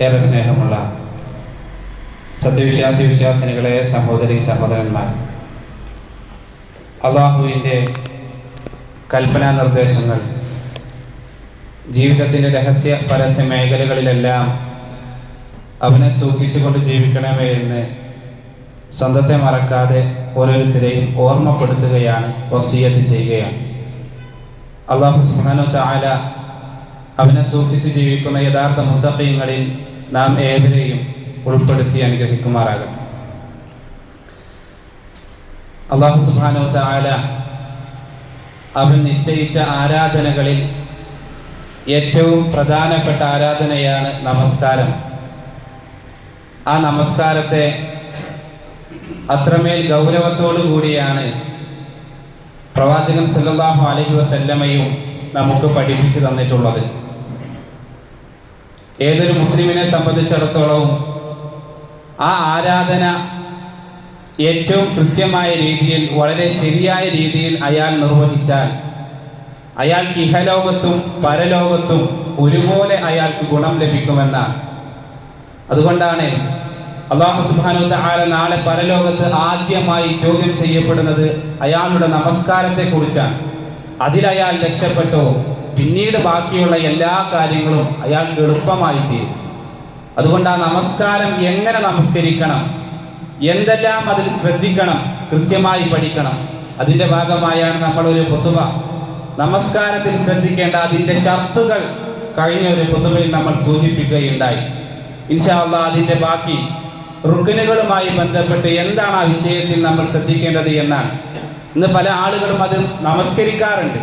ഏറെ സ്നേഹമുള്ള സത്യവിശ്വാസി വിശ്വാസിനികളെ, സഹോദരി സഹോദരന്മാർ, അള്ളാഹുവിൻ്റെ കൽപ്പനാ നിർദ്ദേശങ്ങൾ ജീവിതത്തിൻ്റെ രഹസ്യ പരസ്യ മേഖലകളിലെല്ലാം അവനെ സൂക്ഷിച്ചുകൊണ്ട് ജീവിക്കണമേ എന്ന് സ്വന്തത്തെ മറക്കാതെ ഓരോരുത്തരെയും ഓർമ്മപ്പെടുത്തുകയാണ്, വസിയത്ത് ചെയ്യുകയാണ്. അല്ലാഹു സുബ്ഹാനഹു വ തആല അവനെ സൂക്ഷിച്ച് ജീവിക്കുന്ന യഥാർത്ഥ മുത്തഖീങ്ങളിൽ നാം ഏവരെയും ഉൾപ്പെടുത്തി അനുഗ്രഹിക്കുമാറാകട്ടെ. അല്ലാഹു സുബ്ഹാനഹു വ തആല അവൻ നിശ്ചയിച്ച ആരാധനകളിൽ ഏറ്റവും പ്രധാനപ്പെട്ട ആരാധനയാണ് നമസ്കാരം. ആ നമസ്കാരത്തെ അത്രമേൽ ഗൗരവത്തോടു കൂടിയാണ് പ്രവാചകൻ സല്ലല്ലാഹു അലൈഹി വസല്ലമയും നമുക്ക് പഠിപ്പിച്ചു തന്നിട്ടുള്ളത്. ഏതൊരു മുസ്ലിമിനെ സംബന്ധിച്ചിടത്തോളവും ആ ആരാധന ഏറ്റവും കൃത്യമായ രീതിയിൽ, വളരെ ശരിയായ രീതിയിൽ അയാൾ നിർവഹിച്ചാൽ അയാൾക്ക് ഇഹലോകത്തും പരലോകത്തും ഒരുപോലെ അയാൾക്ക് ഗുണം ലഭിക്കുമെന്നാണ്. അതുകൊണ്ടാണ് അല്ലാഹു സുബ്ഹാനഹു വ തആല നാളെ പരലോകത്ത് ആദ്യമായി ചോദ്യം ചെയ്യപ്പെടുന്നത് അയാളുടെ നമസ്കാരത്തെ കുറിച്ചാണ്. അതിലയാൾ രക്ഷപ്പെട്ടോ പിന്നീട് ബാക്കിയുള്ള എല്ലാ കാര്യങ്ങളും അയാൾക്ക് എളുപ്പമായി തീരും. അതുകൊണ്ട് ആ നമസ്കാരം എങ്ങനെ നമസ്കരിക്കണം, എന്തെല്ലാം അതിൽ ശ്രദ്ധിക്കണം, കൃത്യമായി പഠിക്കണം. അതിൻ്റെ ഭാഗമായാണ് നമ്മളൊരു ഖുതുബ, നമസ്കാരത്തിൽ ശ്രദ്ധിക്കേണ്ട അതിൻ്റെ ഷർത്തുകൾ കഴിഞ്ഞ ഒരു ഖുതുബയിൽ നമ്മൾ സൂചിപ്പിക്കുകയുണ്ടായി. ഇൻഷാ അല്ലാഹ് അതിൻ്റെ ബാക്കി റുക്നുകളുമായി ബന്ധപ്പെട്ട് എന്താണ് ആ വിഷയത്തിൽ നമ്മൾ ശ്രദ്ധിക്കേണ്ടത് എന്നാണ്. ഇന്ന് പല ആളുകളും അത് നമസ്കരിക്കാറുണ്ട്,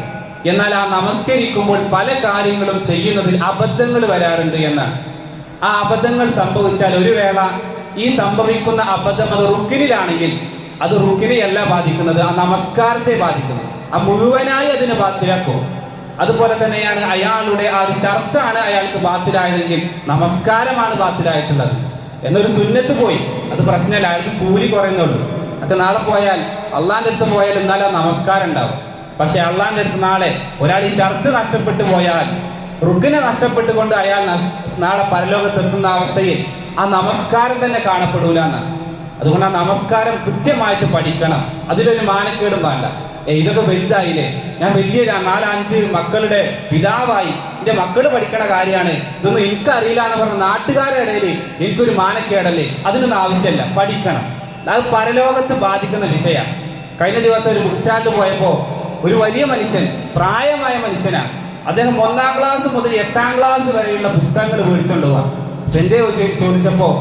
എന്നാൽ ആ നമസ്കരിക്കുമ്പോൾ പല കാര്യങ്ങളും ചെയ്യുന്നതിൽ അബദ്ധങ്ങൾ വരാറുണ്ട് എന്നാണ്. ആ അബദ്ധങ്ങൾ സംഭവിച്ചാൽ ഒരു വേള ഈ സംഭവിക്കുന്ന അബദ്ധം അത് റുക്കിനിലാണെങ്കിൽ അത് റുക്കിനെയല്ല ബാധിക്കുന്നത്, ആ നമസ്കാരത്തെ ബാധിക്കുന്നു. ആ മുഴുവനായി അതിനെ ബാത്തിലാക്കും. അതുപോലെ തന്നെയാണ് അയാളുടെ ആ ഒരു ഷർത്താണ് അയാൾക്ക് ബാത്തിലായതെങ്കിൽ നമസ്കാരമാണ് ബാത്തിലായിട്ടുള്ളത്. എന്നൊരു സുന്നത്ത് പോയി, അത് പ്രശ്നമല്ല, അയാൾക്ക് കൂലി കുറയുന്നുള്ളൂ. അത് നാളെ പോയാൽ അള്ളാന്റെ അടുത്ത് പോയാൽ എന്നാലും നമസ്കാരം ഉണ്ടാവും. പക്ഷെ അള്ളാന്റെ അടുത്ത് നാളെ ഒരാൾ ഈ ഷർത്ത് നഷ്ടപ്പെട്ടു പോയാൽ, റുക്കിനെ നഷ്ടപ്പെട്ടുകൊണ്ട് അയാൾ നാളെ പരലോകത്തെത്തുന്ന അവസ്ഥയിൽ ആ നമസ്കാരം തന്നെ കാണപ്പെടൂല എന്നാണ്. അതുകൊണ്ട് ആ നമസ്കാരം കൃത്യമായിട്ട് പഠിക്കണം. അതിലൊരു മാനക്കേടും വേണ്ട. ഇതൊക്കെ വലുതായില്ലേ, ഞാൻ വലിയ 4-5 മക്കളുടെ പിതാവായി, എൻ്റെ മക്കൾ പഠിക്കണ കാര്യമാണ്, ഇതൊന്നും എനിക്കറിയില്ല എന്ന് പറഞ്ഞ നാട്ടുകാരുടെ ഇടയിൽ എനിക്കൊരു മാനക്കേടല്ലേ? അതിനൊന്നും ആവശ്യമില്ല, പഠിക്കണം. അത് പരലോകത്ത് ബാധിക്കുന്ന വിഷയമാണ്. കഴിഞ്ഞ ദിവസം ഒരു ബുക്ക് സ്റ്റാൻഡ് പോയപ്പോൾ ഒരു വലിയ മനുഷ്യൻ, പ്രായമായ മനുഷ്യനാണ്, അദ്ദേഹം 1-ാം ക്ലാസ് മുതൽ 8-ാം ക്ലാസ് വരെയുള്ള പുസ്തകങ്ങൾ മേടിച്ചുകൊണ്ട് പോവാം. എന്തേ ചോദിച്ചപ്പോൾ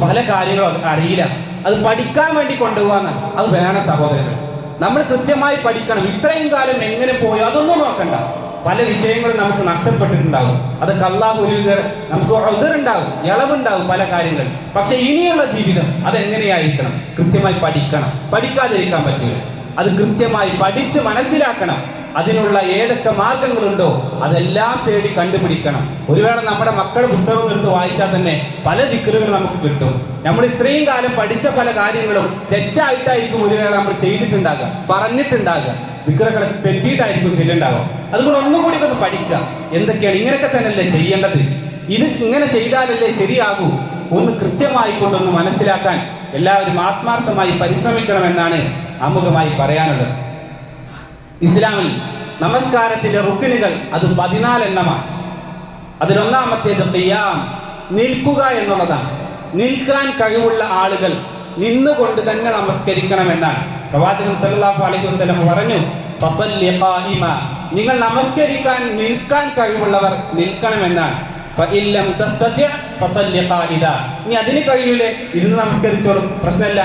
പല കാര്യങ്ങളും അറിയില്ല, അത് പഠിക്കാൻ വേണ്ടി കൊണ്ടുപോകാന്നാണ്. അത് വേണം സഹോദരങ്ങൾ, നമ്മൾ കൃത്യമായി പഠിക്കണം. ഇത്രയും കാലം എങ്ങനെ പോയോ അതൊന്നും നോക്കണ്ട. പല വിഷയങ്ങളും നമുക്ക് നഷ്ടപ്പെട്ടിട്ടുണ്ടാകും. അതൊക്കെ അല്ലാഹു നമുക്ക് ഉദറുണ്ടാവും, ഇളവുണ്ടാവും പല കാര്യങ്ങൾ. പക്ഷെ ഇനിയുള്ള ജീവിതം അതെങ്ങനെയായിരിക്കണം? കൃത്യമായി പഠിക്കണം, പഠിക്കാതിരിക്കാൻ പറ്റില്ല. അത് കൃത്യമായി പഠിച്ച് മനസ്സിലാക്കണം. അതിനുള്ള ഏതൊക്കെ മാർഗങ്ങളുണ്ടോ അതെല്ലാം തേടി കണ്ടുപിടിക്കണം. ഒരു വേള നമ്മുടെ മക്കളുടെ പുസ്തകം എടുത്ത് വായിച്ചാൽ തന്നെ പല ദിക്റുകൾ നമുക്ക് കിട്ടും. നമ്മൾ ഇത്രയും കാലം പഠിച്ച പല കാര്യങ്ങളും തെറ്റായിട്ടായിരിക്കും ഒരു വേള നമ്മൾ ചെയ്തിട്ടുണ്ടാകുക, പറഞ്ഞിട്ടുണ്ടാകുക, ദിക്റുകൾ തെറ്റിയിട്ടായിരിക്കും ചെല്ലുണ്ടാകുക. അതുകൊണ്ട് ഒന്നുകൂടി ഒന്ന് പഠിക്കുക. എന്തൊക്കെയാണ്, ഇങ്ങനെയൊക്കെ തന്നെയല്ലേ ചെയ്യേണ്ടത്, ഇത് ഇങ്ങനെ ചെയ്താലല്ലേ ശരിയാകൂ, ഒന്ന് കൃത്യമായി കൊണ്ടൊന്ന് മനസ്സിലാക്കാൻ എല്ലാവരും ആത്മാർത്ഥമായി പരിശ്രമിക്കണമെന്നാണ് ആമുഖമായി പറയാനുള്ളത്. ഇസ്ലാമിൽ നമസ്കാരത്തിന്റെ റുക്നുകൾ അത് 14 എണ്ണമാണ്. അതിലൊന്നാമത്തേത് ഖിയാം, നിൽക്കുക എന്നുള്ളതാണ്. നിൽക്കാൻ കഴിവുള്ള ആളുകൾ നിന്നുകൊണ്ട് തന്നെ നമസ്കരിക്കണമെന്നാണ്. പ്രവാചകൻ സല്ലല്ലാഹു അലൈഹി വസല്ലം പറഞ്ഞു, ഫസല്ലി ഖായിമ, നിങ്ങൾ നമസ്കരിക്കാൻ നിൽക്കാൻ കഴിവുള്ളവർ നിൽക്കണമെന്നാണ്. ഫഇല്ലം തസ്തതി ഫസല്ലി ഖാഇദ, ഇനി അതിന് കഴിയൂലേ ഇരുന്ന് നമസ്കരിച്ചോളും, പ്രശ്നമില്ല.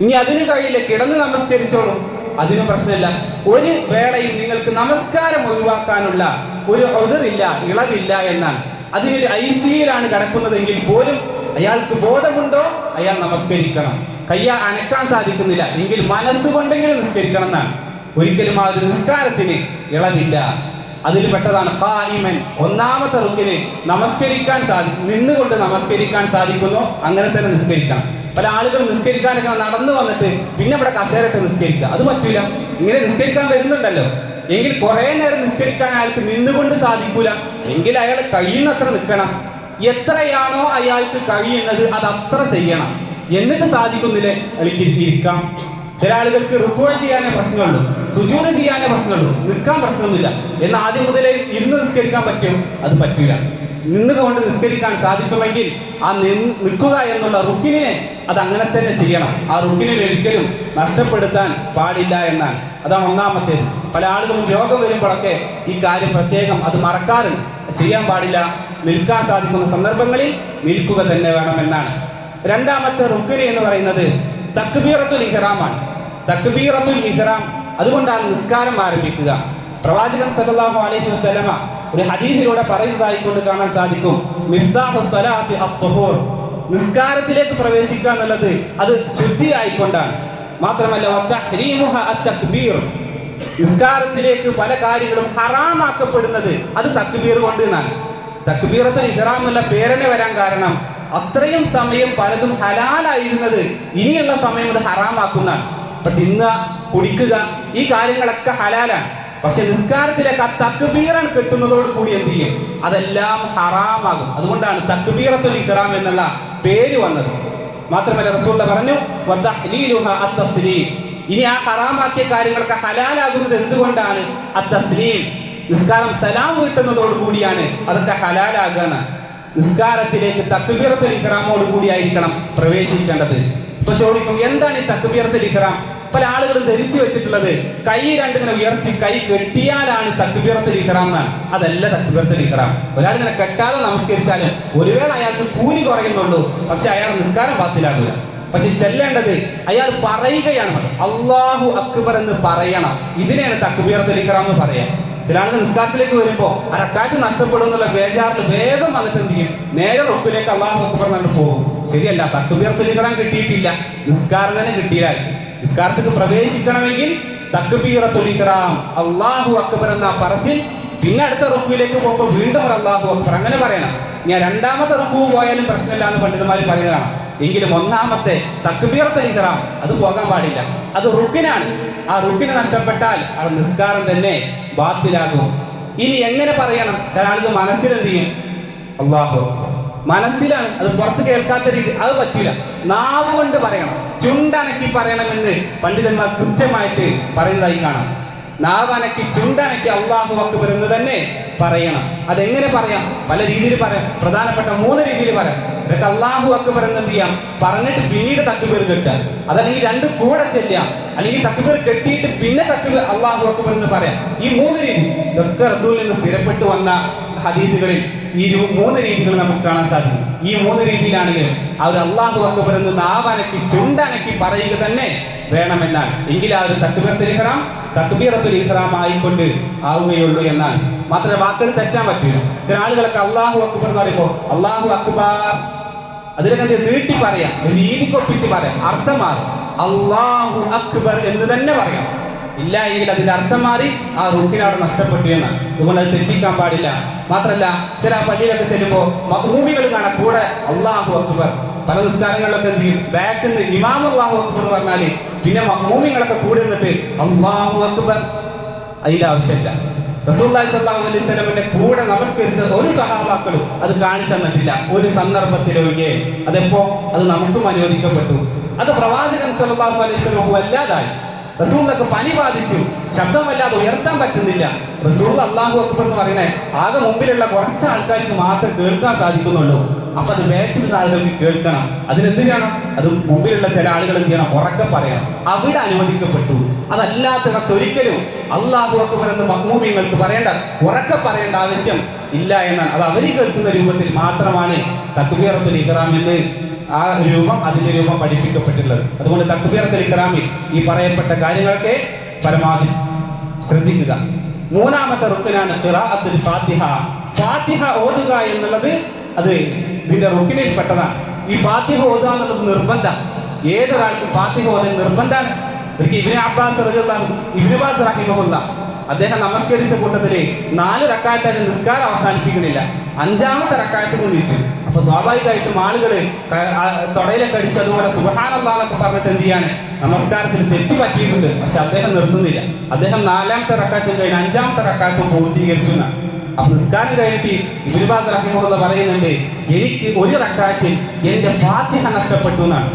ഇനി അതിന് കഴിയില്ല കിടന്ന് നമസ്കരിച്ചോളും, അതിനും പ്രശ്നമില്ല. ഒരു വേളയിൽ നിങ്ങൾക്ക് നമസ്കാരം ഒഴിവാക്കാനുള്ള ഒരു ഉദറില്ല, ഇളവില്ല എന്നാണ്. അതിനൊരു ഐസിയുലാണ് കിടക്കുന്നതെങ്കിൽ പോലും അയാൾക്ക് ബോധമുണ്ടോ അയാൾ നമസ്കരിക്കണം. കയ്യ അനക്കാൻ സാധിക്കുന്നില്ല എങ്കിൽ മനസ്സുകൊണ്ടെങ്കിലും നിസ്കരിക്കണം എന്നാണ്. ഒരിക്കലും ആ ഒരു നിസ്കാരത്തിന് ഇളവില്ല. അതിൽ പെട്ടതാണ് ഖായിമൻ. ഒന്നാമത്തെ റുക്കിന് നമസ്കരിക്കാൻ നിന്നുകൊണ്ട് നമസ്കരിക്കാൻ സാധിക്കുന്നു, അങ്ങനെ തന്നെ നിസ്കരിക്കണം. പല ആളുകൾ നിസ്കരിക്കാനൊക്കെ നടന്നു വന്നിട്ട് പിന്നെ ഇവിടെ കസേരട്ട് നിസ്കരിക്കുക, അത് പറ്റൂല. ഇങ്ങനെ നിസ്കരിക്കാൻ വരുന്നുണ്ടല്ലോ, എങ്കിൽ കുറെ നേരം നിസ്കരിക്കാൻ അയാൾക്ക് നിന്നുകൊണ്ട് സാധിക്കൂല. എങ്കിൽ അയാൾ കഴിയുന്നത്ര നിൽക്കണം. എത്രയാണോ അയാൾക്ക് കഴിയുന്നത് അത് അത്ര ചെയ്യണം. എന്നിട്ട് സാധിക്കുന്നില്ലേ അയാൾക്ക് ഇരിക്കാം. ചില ആളുകൾക്ക് റുക്കൂ ചെയ്യാനേ പ്രശ്നമുള്ളൂ, സുജൂദ് ചെയ്യാനേ പ്രശ്നമുള്ളൂ, നിൽക്കാൻ പ്രശ്നമൊന്നുമില്ല. എന്നാൽ ആദ്യം മുതലേ ഇരുന്ന് നിസ്കരിക്കാൻ പറ്റും? അത് പറ്റൂല. നിന്നുകൊണ്ട് നിസ്കരിക്കാൻ സാധിക്കുമെങ്കിൽ ആ നിൽക്കുക എന്നുള്ള റുക്കിനെ അത് അങ്ങനെ തന്നെ ചെയ്യണം. ആ റുക്കിനിൽ ഒരിക്കലും നഷ്ടപ്പെടുത്താൻ പാടില്ല എന്നാണ്. അതാണ് ഒന്നാമത്തേത്. പല ആളുകളും രോഗം വരുമ്പോഴൊക്കെ ഈ കാര്യം പ്രത്യേകം അത് മറക്കാറുണ്ട്. ചെയ്യാൻ പാടില്ല. നിൽക്കാൻ സാധിക്കുന്ന സന്ദർഭങ്ങളിൽ നിൽക്കുക തന്നെ വേണമെന്നാണ്. രണ്ടാമത്തെ റുക്കിന് എന്ന് പറയുന്നത് തക്ബീറത്തുൽ ഇഹ്റാമാണ്. തക്ബീറത്തുൽ ഇഹ്റാം, അതുകൊണ്ടാണ് നിസ്കാരം ആരംഭിക്കുക. പ്രവാചകൻ സല്ലല്ലാഹു അലൈഹി വസല്ലമ ഒരു ഹദീസിലൂടെ പറയുന്നതായി കൊണ്ട് കാണാൻ സാധിക്കും, മിഫ്താഹു സ്വലാത്തി അത്ത്ഹൂർ, നിസ്കാരത്തിലേക്ക് പ്രവേശിക്കുക എന്നുള്ളത് അത് ശുദ്ധിയായിക്കൊണ്ടാണ്. മാത്രമല്ല വതഹ്രീമുഹ അത്തക്ബീർ, നിസ്കാരത്തിലേക്ക് പല കാര്യങ്ങളും ഹറാമാക്കപ്പെടുന്നത് അത് തക്ബീർ കൊണ്ട് എന്നാണ്. തക്ബീറത്തുൽ ഇഹ്റാം എന്നുള്ള പേരനെ വരാൻ കാരണം അത്രയും സമയം പലതും ഹലാലായിരുന്നത് ഇനിയുള്ള സമയം അത് ഹറാമാക്കുന്നതാണ്. ഇപ്പൊ തിന്നുക, കുടിക്കുക, ഈ കാര്യങ്ങളൊക്കെ ഹലാലാണ്. പക്ഷെ നിസ്കാരത്തിലേക്ക് ആ തക്ബീറാൻ കെട്ടുന്നതോട് കൂടി എന്ത് ചെയ്യും? അതെല്ലാം ഹറാമാകും. അതുകൊണ്ടാണ് തക്ബീറത്തുൽ ഇഹ്റാം എന്നുള്ള പേര് വന്നത്. മാത്രമല്ല റസൂൽ പറഞ്ഞു വതഹ്ലീലുഹ അത്തസ്ലീം, ഇനി ആ ഹറാമാക്കിയ കാര്യങ്ങളൊക്കെ ഹലാലാകുന്നത് എന്തുകൊണ്ടാണ്? അത്തസ്ലീം, നിസ്കാരം സലാം വീട്ടുന്നതോട് കൂടിയാണ് അതൊക്കെ ഹലാലാകാണ്. നിസ്കാരത്തിലേക്ക് തക്ബീറത്തുൽ ഇഹ്റാമോട് കൂടി ആയിരിക്കണം പ്രവേശിക്കേണ്ടത്. ഇപ്പൊ ചോദിക്കും, എന്താണ് ഈ തക്ബീറത്തുൽ ഇഹ്റാം? പല ആളുകളും ധരിച്ചു വെച്ചിട്ടുള്ളത് കൈ രണ്ടിങ്ങനെ ഉയർത്തി കൈ കെട്ടിയാലാണ് തക്ബീറത്തുൽ ഇഹ്റാം എന്നാണ്. അതല്ല തക്ബീറത്തുൽ ഇഹ്റാം. ഒരാളിങ്ങനെ കെട്ടാതെ നമസ്കരിച്ചാലും ഒരു വേള അയാൾക്ക് കൂലി കുറയുന്നുള്ളൂ, പക്ഷെ അയാൾ നിസ്കാരം ബാത്തിലാകില്ല. പക്ഷെ ചെല്ലേണ്ടത് അയാൾ പറയുകയാണ്, അല്ലാഹു അക്ബർ എന്ന് പറയണം. ഇതിനെയാണ് തക്ബീറത്തുൽ ഇഹ്റാം എന്ന് പറയാം. ചില ആളുകൾ നിസ്കാരത്തിലേക്ക് വരുമ്പോൾ ആ റക്അത്ത് നഷ്ടപ്പെടും എന്നുള്ള ബേജാറിൽ വേഗം വന്നിട്ട് എന്ത് ചെയ്യും? നേരെ റുക്കിലേക്ക് അല്ലാഹു അക്ബർ എന്ന് പോകും. ശരിയല്ല, തക്ബീറത്തുൽ ഇഹ്റാം കിട്ടിയിട്ടില്ല, നിസ്കാരം തന്നെ കിട്ടിയില്ല. നിസ്കാരത്തേക്ക് പ്രവേശിക്കണമെങ്കിൽ തക്ബീറത്തുൽ ഇഹ്റാം അല്ലാഹു അക്ബർ എന്ന പറച്ചിൽ, പിന്നെ അടുത്ത റുക്കുവിലേക്ക് പോകുമ്പോൾ വീണ്ടും അല്ലാഹു അക്ബർ അങ്ങനെ പറയണം. ഞാൻ രണ്ടാമത്തെ റുക്കു പോയാലും പ്രശ്നമില്ല എന്ന് പണ്ഡിതന്മാർ പറയുന്നതാണ്. എങ്കിലും ഒന്നാമത്തെ തക്ബീറത്തുൽ ഇഹ്റാം അത് പോകാൻ പാടില്ല. അത് റുക്കിനാണ്. ആ റുക്കിന് നഷ്ടപ്പെട്ടാൽ ആ നിസ്കാരം തന്നെ ബാത്തിലാകും. ഇനി എങ്ങനെ പറയണം? ചില ആളുകൾ മനസ്സിൽ എന്ത് ചെയ്യും? അല്ലാഹു അക്ബർ മനസ്സിലാണ്, അത് പുറത്ത് കേൾക്കാത്ത രീതി, അത് പറ്റൂല. നാവ് കൊണ്ട് പറയണം, ചുണ്ടനക്കി പറയണമെന്ന് പണ്ഡിതന്മാർ കൃത്യമായിട്ട് പറയുന്നതായി കാണാം. നാവനക്കി ചുണ്ടനക്കി അല്ലാഹു അക്ബർ എന്ന് തന്നെ പറയണം. അതെങ്ങനെ പറയാം? പല രീതിയിൽ പറയാം. പ്രധാനപ്പെട്ട 3 രീതിയിൽ പറയാം. ഇതൊക്കെ അല്ലാഹു അക്ബർ എന്ന് എന്ത് ചെയ്യാം? പറഞ്ഞിട്ട് പിന്നീട് തക്ബീർ കെട്ടാം. അതല്ലെങ്കിൽ 2 കൂടെ ചെല്ലാം. അല്ലെങ്കിൽ തക്ബീർ കെട്ടിയിട്ട് പിന്നെ തക്ബീർ അല്ലാഹു അക്ബർ എന്ന് പറയാം. ഈ 3 രീതി ഇതൊക്കെ റസൂലിൽ നിന്ന് സ്ഥിരപ്പെട്ടു വന്ന ഹദീസുകളിൽ ഈ 3 രീതികൾ നമുക്ക് കാണാൻ സാധിക്കും. ഈ 3 രീതിയിലാണെങ്കിലും അവർ അല്ലാഹു അക്ബർ എന്ന് നാവനക്കി ചുണ്ടനക്കി പറയുക തന്നെ വേണമെന്നാണ്. എങ്കിൽ ആ ഒരു തക്ബീറത്തുൽ ഇഹ്റാം ആയിക്കൊണ്ട് ആവുകയുള്ളൂ എന്നാണ്. മാത്രമല്ല വാക്കുകൾ തെറ്റാൻ പറ്റില്ല. ചില ആളുകളൊക്കെ അല്ലാഹു അക്ബർ എന്ന് പറയുമ്പോൾ അല്ലാഹു അക്ബർ അതിലൊക്കെ നീട്ടി പറയാം, രീതിക്കൊപ്പിച്ച് പറയാം, അർത്ഥം മാറും. അല്ലാഹു അക്ബർ എന്ന് തന്നെ പറയാം. ഇല്ല എങ്കിൽ അതിന്റെ അർത്ഥം മാറി ആ റുക്കിന് അവിടെ നഷ്ടപ്പെട്ടു എന്നാണ്. അതുകൊണ്ട് അത് തെറ്റിക്കാൻ പാടില്ല. മാത്രമല്ല ചില പള്ളിയിലൊക്കെ ചെല്ലുമ്പോൾ മഅ്മൂമികൾ കാണാം കൂടെ അല്ലാഹു അക്ബർ. പല നിസ്കാരങ്ങളിലൊക്കെ എന്ത് ചെയ്യും? ബാക്കിൽ നിന്ന് ഇമാം അല്ലാഹു അക്ബർ എന്ന് പറഞ്ഞാല് പിന്നെ മഅ്മൂമികളൊക്കെ കൂടെ നിന്നിട്ട് അല്ലാഹു അക്ബർ. അതിന്റെ ആവശ്യമില്ല. റസൂലുള്ളാഹി സ്വല്ലല്ലാഹു അലൈഹി വസല്ലമയുടെ കൂടെ നമസ്കരിച്ച ഒരു സഹാബാക്കളും അത് കാണിച്ചു തന്നിട്ടില്ല, ഒരു സന്ദർഭത്തിലൊഴികെ. അതെപ്പോ? അത് നമുക്കും അനുവദിക്കപ്പെട്ടു. അത് പ്രവാചകൻ സ്വല്ലല്ലാഹു അലൈഹി വസല്ലം വല്ലാതായി. റസൂലിനൊക്കെ പനി ബാധിച്ചു, ശബ്ദം വല്ലാതെ ഉയർത്താൻ പറ്റുന്നില്ല. റസൂൽ അല്ലാഹു അക്ബർ എന്ന് പറയുന്നത് ആകെ മുമ്പിലുള്ള കുറച്ച് ആൾക്കാർക്ക് മാത്രമേ കേൾക്കാൻ സാധിക്കുന്നുള്ളൂ. അപ്പൊ അത് ബാക്കിലുള്ള ആളുകൾക്ക് കേൾക്കണം. അതിനെന്ത് ചെയ്യണം? അത് മുമ്പിലുള്ള ചില ആളുകൾ എന്ത് ചെയ്യണം? ഉറക്കെ പറയണം. അവിടെ അനുവദിക്കപ്പെട്ടു. അതല്ലാത്തിടത്ത് ഒരിക്കലും അല്ലാഹു അക്ബർ എന്ന് മഅ്മൂമിങ്ങൾക്ക് പറയേണ്ട, ഉറക്കെ പറയേണ്ട ആവശ്യം ഇല്ല എന്നാണ്. അത് അവർ കേൾക്കുന്ന രൂപത്തിൽ മാത്രമാണ് തക്ബീറത്തുൽ ഇഹ്റാം എന്ന് ആ രൂപം, അതിന്റെ രൂപം പഠിപ്പിക്കപ്പെട്ടിട്ടുള്ളത്. അതുകൊണ്ട് തക്ബീറത്തുൽ ഇഹ്റാമിൽ ഈ പറയപ്പെട്ട കാര്യങ്ങളൊക്കെ പരമാവധി ശ്രദ്ധിക്കുക. 3ാമത്തെ റുക്നാണ് ഖിറാഅത്തുൽ ഫാത്തിഹ. ഫാത്തിഹ ഓതുക എന്നുള്ളത് അത് ഇതിന്റെ റുക്കിനിൽ പെട്ടതാണ്. ഈ ഫാത്തിഹ ഓതുക എന്നുള്ളത് നിർബന്ധം. ഏതൊരാൾക്കും ഫാത്തിഹ ഓതൽ നിർബന്ധമാണ്. ഒരിക്കൽ ഇബ്നു അബ്ബാസ് റഹിമഹുല്ലാ അദ്ദേഹം നമസ്കരിച്ച കൂട്ടത്തില് 4 റക്അത്തായിട്ട് നിസ്കാരം അവസാനിപ്പിക്കണില്ല. 5ാമത്തെ റക്അത്ത് നിന്നിച്ചു. അപ്പൊ സ്വാഭാവികമായിട്ടും ആളുകള് തൊടയിലൊക്കെ അടിച്ച് അതുപോലെ സുബ്ഹാനല്ലാഹ് എന്നൊക്കെ പറഞ്ഞിട്ട് എന്ത് ചെയ്യാണ്? നമസ്കാരത്തിൽ തെറ്റ് പറ്റിയിട്ടുണ്ട്. പക്ഷെ അദ്ദേഹം നിർത്തുന്നില്ല. അദ്ദേഹം 4ാമത്തെ റക്അത്തും കഴിഞ്ഞ് 5ാമത്തെ റക്അത്തും പൂർത്തീകരിച്ചു. അപ്പൊ നിസ്കാരം കഴിഞ്ഞിട്ട് ഇബ്നു ബാസ് റഹിമഹുല്ലാഹ് പറയുന്നുണ്ട്, എനിക്ക് ഒരു റക്അത്തിൽ എന്റെ ഫാത്തിഹ നഷ്ടപ്പെട്ടു എന്നാണ്.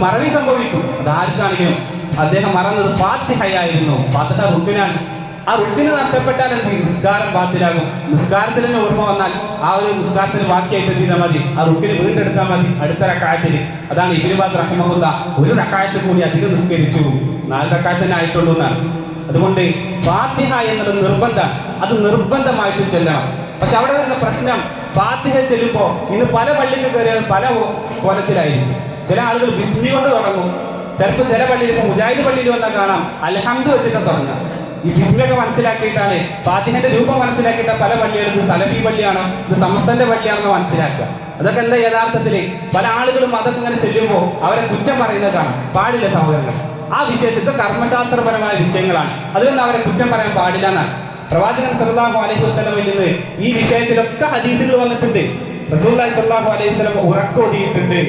മറവി സംഭവിക്കും, അത് ആർക്കാണെങ്കിലും. അദ്ദേഹം മറന്നത് ഫാത്തിഹയായിരുന്നു. ഫാത്തിഹ റുക്നാണ്. ആ റുക്കിന് നഷ്ടപ്പെട്ടാൽ എന്ത് ചെയ്യും? നിസ്കാരം ബാത്തിലാകും. നിസ്കാരത്തിൽ തന്നെ ഓർമ്മ വന്നാൽ ആ ഒരു നിസ്കാരത്തിന് ബാക്കിയായിട്ട് എന്ത് ചെയ്താൽ മതി? ആ റുക്കിന് വീണ്ടെടുത്താൽ മതി അടുത്ത റക്അത്തിൽ. അതാണ് ഇബ്നു ബാസ് റഹിമഹുല്ലാഹ് ഒരു റക്അത്തിൽ കൂടി അധികം നിസ്കരിച്ചു, 4 റക്അത്ത് തന്നെ ആയിട്ടുള്ളൂ എന്നാണ്. അതുകൊണ്ട് ഫാത്തിഹ എന്നത് നിർബന്ധം, അത് നിർബന്ധമായിട്ട് ചൊല്ലണം. പക്ഷെ അവിടെ വരുന്ന പ്രശ്നം, ഫാത്തിഹ ചൊല്ലുമ്പോൾ ഇന്ന് പല പള്ളിക്ക് കയറിയാൽ പല കോലത്തിലായിരിക്കും. ചില ആളുകൾ ബിസ്മി കൊണ്ട് തുടങ്ങും. ചിലപ്പോൾ ചില പള്ളിയിൽ, മുജാഹിദ് പള്ളിയിൽ വന്നാൽ കാണാം അൽഹംദു വെച്ചിട്ട് തുടങ്ങാം. ഈ ബിസ്മിയൊക്കെ മനസ്സിലാക്കിയിട്ടാണ്, ഫാത്തിഹന്റെ രൂപം മനസ്സിലാക്കിയിട്ട് പല പള്ളികളും ഇത് സലഫി പള്ളിയാണോ ഇത് സമസ്തന്റെ പള്ളിയാണെന്ന് മനസ്സിലാക്കുക. അതൊക്കെ എന്താ യഥാർത്ഥത്തിൽ പല ആളുകളും അതൊക്കെ ഇങ്ങനെ ചെല്ലുമ്പോൾ അവരെ കുറ്റം പറയുന്നത് കാണാം. പാടില്ല സഹോദരങ്ങൾ. ആ വിഷയത്തിൽ കർമ്മശാസ്ത്രപരമായ വിഷയങ്ങളാണ്, അതിലൊന്നും അവരെ കുറ്റം പറയാൻ പാടില്ല എന്നാണ്. പ്രവാചകൻ സല്ലല്ലാഹു അലൈഹി വസല്ലമയിൽ നിന്ന് ഈ വിഷയത്തിലൊക്കെ ഹദീസുകൾ വന്നിട്ടുണ്ട്. റസൂലുള്ളാഹി സ്വല്ലല്ലാഹു അലൈഹി വസല്ലം ഉറക്കം ഓതിയിട്ടുണ്ട്,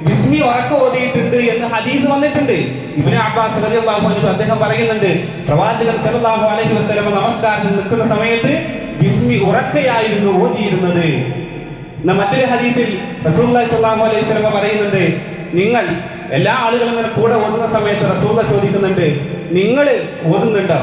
ബിസ്മി ഉറക്കം ഓതിയിട്ടുണ്ട് എന്ന് ഹദീസ് വന്നിട്ടുണ്ട്. ഇബ്നു അബ്ബാസ് റളിയല്ലാഹു അൻഹു അദ്ദേഹം പറയുന്നുണ്ട്, പ്രവാചകൻ സല്ലല്ലാഹു അലൈഹി വസല്ലം നമസ്കാരത്തിൽ നിൽക്കുന്ന സമയത്ത് ബിസ്മി ഉറക്കയായിരുന്നു ഓതിയിരുന്നത്. മറ്റൊരു ഹദീസിൽ റസൂലുള്ളാഹി സ്വല്ലല്ലാഹു അലൈഹി വസല്ലം പറയുന്നുണ്ട്, നിങ്ങൾ എല്ലാ ആളുകളും ഇങ്ങനെ കൂടെ ഓതുന്ന സമയത്ത് റസൂലുള്ളാഹി ചോദിക്കുന്നുണ്ട്, നിങ്ങൾ ഓതുന്നുണ്ടോ?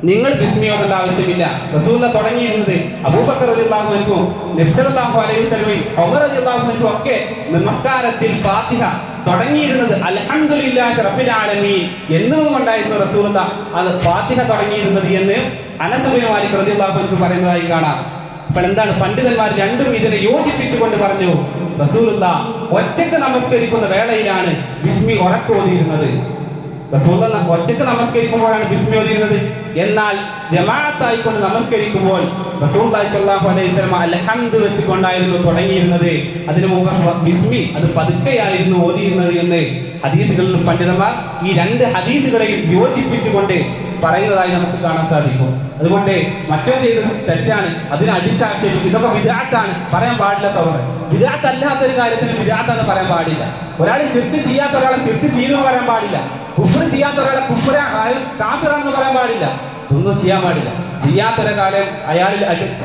നിങ്ങൾ ബിസ്മി ഓതേണ്ട ആവശ്യമില്ല. റസൂലുള്ളാഹി തുടങ്ങിയിരുന്നത് അബൂബക്കർ റളിയല്ലാഹു അൻഹു, നബി സല്ലല്ലാഹു അലൈഹി വസല്ലം, ഉമർ റളിയല്ലാഹു അൻഹു ഒക്കെ നമസ്കാരത്തിൽ ഫാത്തിഹ തുടങ്ങിയിരുന്നത് അൽഹംദുലില്ലാഹി റബ്ബിൽ ആലമീൻ എന്നുകൊണ്ടായിരുന്നു റസൂലുള്ളാഹി അത് ഫാത്തിഹ തുടങ്ങിയിരുന്നത് എന്ന് അനസ് ബിൻ മാലിക് റളിയല്ലാഹു അൻഹു പറയുന്നതായി കാണാം. അപ്പോൾ എന്താണ്, പണ്ഡിതന്മാർ രണ്ടും ഇതിനെ യോജിപ്പിച്ചുകൊണ്ട് പറഞ്ഞു, റസൂലുള്ളാഹി ഒറ്റയ്ക്ക് നമസ്കരിക്കുന്ന വേളയിലാണ് ബിസ്മി ഉറക്കം ഓതിയിരുന്നത്. റസൂലുള്ളാഹി ഒറ്റയ്ക്ക് നമസ്കരിക്കുമ്പോഴാണ് ബിസ്മി ഓതിയിരുന്നത്. എന്നാൽ ജമാഅത്തായിക്കൊണ്ട് നമസ്കരിക്കുമ്പോൾ റസൂലുള്ളാഹി സ്വല്ലല്ലാഹു അലൈഹി വസല്ലം അൽഹംദു വെച്ചുകൊണ്ടായിരുന്നു തുടങ്ങിയിരുന്നത്. അതിനു മുമ്പ് ബിസ്മി അത് പതുക്കെയായിരുന്നു ഓതിയിരുന്നത് എന്ന് ഹദീസുകളിൽ പണ്ഡിതന്മാർ ഈ 2 ഹദീസുകളെയും യോജിപ്പിച്ചുകൊണ്ട് പറയുന്നതായി നമുക്ക് കാണാൻ സാധിക്കും. അതുകൊണ്ട് മറ്റോ ചെയ്തത് തെറ്റാണ്, അതിനെ അടിച്ചാക്ഷേപിച്ച് ഇതൊക്കെ ബിദ്അത്താണ് പറയാൻ പാടില്ല സഹോദരൻ. ബിദ്അത്ത് അല്ലാത്തൊരു കാര്യത്തിന് ബിദ്അത്താന്ന് പറയാൻ പാടില്ല. ഒരാൾ ശിർക്ക് ചെയ്യാത്ത ഒരാളെ ശിർക്ക് ചെയ്യുമെന്ന് പറയാൻ പാടില്ല. കുഫ്ർ ചെയ്യാത്ത ഒരാളെ കാഫിറാണെന്ന് പറയാൻ പാടില്ല. ഇതൊന്നും ചെയ്യാൻ പാടില്ല. ചെയ്യാത്തൊരു കാലം അയാളിൽ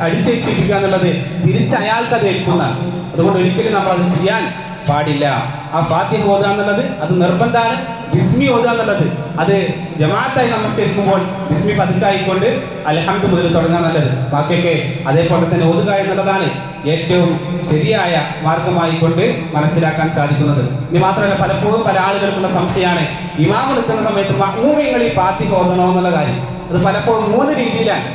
അടിച്ചേക്ഷിപ്പിക്കുക എന്നുള്ളത് തിരിച്ച് അയാൾക്ക് അത് ഏൽക്കുന്നതാണ്. അതുകൊണ്ട് ഒരിക്കലും നമ്മൾ അത് ചെയ്യാൻ പാടില്ല. ആ ഫാത്തിഹ ഓതുക എന്നുള്ളത് അത് നിർബന്ധമാണ്. ബിസ്മി ഓതുക എന്നുള്ളത് അത് ജമാഅത്തായി നമസ്കരിക്കുമ്പോൾ ബിസ്മി പതുക്കായിക്കൊണ്ട് അൽഹംദു മുതൽ തുടങ്ങാൻ നല്ലത്. ബാക്കിയൊക്കെ അതേപോലെ തന്നെ ഓതുക എന്നുള്ളതാണ് ഏറ്റവും ശരിയായ മാർഗമായി കൊണ്ട് മനസ്സിലാക്കാൻ സാധിക്കുന്നത്. ഇനി മാത്രമല്ല, പലപ്പോഴും പല ആളുകൾക്കുള്ള സംശയമാണ്, ഇമാമ് നിൽക്കുന്ന സമയത്ത് മഅ്മൂമിങ്ങൾ ഈ ഫാത്തിഹ ഓതണോ എന്നുള്ള കാര്യം. അത് പലപ്പോഴും 3 രീതിയിലാണ്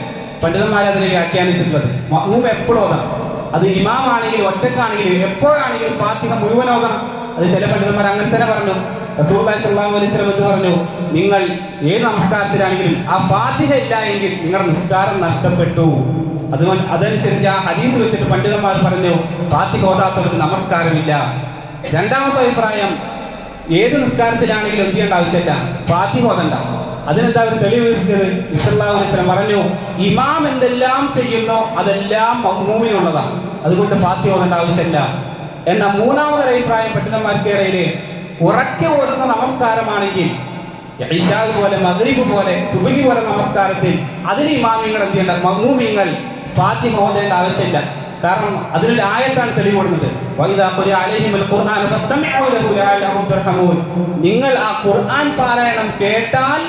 പണ്ഡിതന്മാർ അതിനെ വ്യാഖ്യാനിച്ചിട്ടുള്ളത്. മഅ്മൂം എപ്പോഴും ഓതണം, അത് ഇമാമാണെങ്കിലും ഒറ്റക്കാണെങ്കിലും എപ്പോഴാണെങ്കിലും ഫാത്തിഹ മുഴുവൻ ഓതണം. അത് ചില പണ്ഡിതന്മാർ അങ്ങനെ തന്നെ പറഞ്ഞു. റസൂലുള്ളാഹി സ്വല്ലല്ലാഹു അലൈഹി വസല്ലം എന്ന് പറഞ്ഞു, നിങ്ങൾ ഏത് നമസ്കാരത്തിലാണെങ്കിലും ആ ഫാത്തിഹ ഇല്ല എങ്കിൽ നിങ്ങളുടെ നിസ്കാരം നഷ്ടപ്പെട്ടു. അതുകൊണ്ട് അതനുസരിച്ച് ആ ഹദീസ് വെച്ചിട്ട് പണ്ഡിതന്മാർ പറഞ്ഞു, ഫാത്തിഹ ഓതാത്തവർക്ക് നമസ്കാരമില്ല. രണ്ടാമത്തെ അഭിപ്രായം, ഏത് നിസ്കാരത്തിലാണെങ്കിലും എന്ത് ചെയ്യേണ്ട ആവശ്യമില്ല, ഫാത്തിഹ ഓതണ്ട. അതിനെന്താ അവർ തെളിവിച്ചത്? നബി സല്ലല്ലാഹു അലൈഹി വസല്ലം പറഞ്ഞു, ഇമാം എന്തെല്ലാം ചെയ്യുന്നോ അതെല്ലാം മഅ്മൂമിനുള്ളതാണ്, അതുകൊണ്ട് ഫാത്തിഹ ഓതേണ്ട ആവശ്യമില്ല. എന്നാൽ മൂന്നാമതൊരു അഭിപ്രായം പണ്ഡിതന്മാർക്കിടയിൽ, ഉറക്കെ ഓതുന്ന നമസ്കാരമാണെങ്കിൽ ഇശാ പോലെ മഗ്രിബ് പോലെ സുബ്ഹി പോലെ നമസ്കാരത്തിൽ അതിൽ ഇമാമിങ്ങൾ എന്ത് ചെയ്യേണ്ട, മഅ്മൂമിങ്ങൾ ഫാത്തിഹ ഓതേണ്ട ആവശ്യമില്ല. കാരണം അതിനൊരു ആയത്താണ് തെളിവ് കൊടുക്കുന്നത്, വഇദാ ഖുരിഅ അലൈഹിമുൽ ഖുർആൻ ഫസ്തമിഉ ലഹു ലഅല്ലഹും തുർഹമൂൻ. നിങ്ങൾ ആ ഖുർആൻ പാരായണം കേട്ടാൽ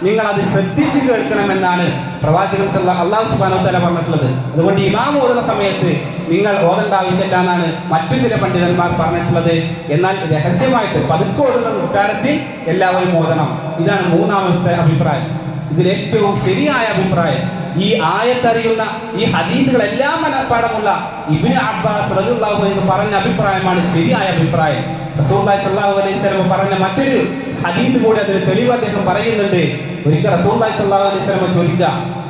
നിങ്ങൾ അത് ശ്രദ്ധിച്ച് കേൾക്കണമെന്നാണ് പ്രവാചകൻ അല്ലാഹു സുബ്ഹാനഹു വ തആല പറഞ്ഞിട്ടുള്ളത്. അതുകൊണ്ട് ഇമാം ഓതുന്ന സമയത്ത് നിങ്ങൾ ഓതേണ്ട ആവശ്യമില്ല എന്നാണ് മറ്റു ചില പണ്ഡിതന്മാർ പറഞ്ഞിട്ടുള്ളത്. എന്നാൽ രഹസ്യമായിട്ട് പതുക്കെ ഓതുന്ന നിസ്കാരത്തിൽ എല്ലാവരും ഓതണം. ഇതാണ് മൂന്നാമത്തെ അഭിപ്രായം. ഇതിലേറ്റവും ശരിയായ അഭിപ്രായം, ഈ ആയത്തറിയുന്ന ഈ ഹദീസുകളെല്ലാം മനഃപ്പാടമുള്ള ഇബ്നു അബ്ബാസ് റളിയല്ലാഹു അൻഹു പറഞ്ഞ അഭിപ്രായമാണ് ശരിയായ അഭിപ്രായം. റസൂലുള്ളാഹി സ്വല്ലല്ലാഹു അലൈഹി വസല്ലം പറഞ്ഞ മറ്റൊരു ഹദീസ് കൂടി അതിന് തെളിവ് അദ്ദേഹം പറയുന്നുണ്ട്. ഒരിക്കൽ റസൂലുള്ളാഹി സ്വല്ലല്ലാഹു അലൈഹി വസല്ലം ചോദിക്കുക,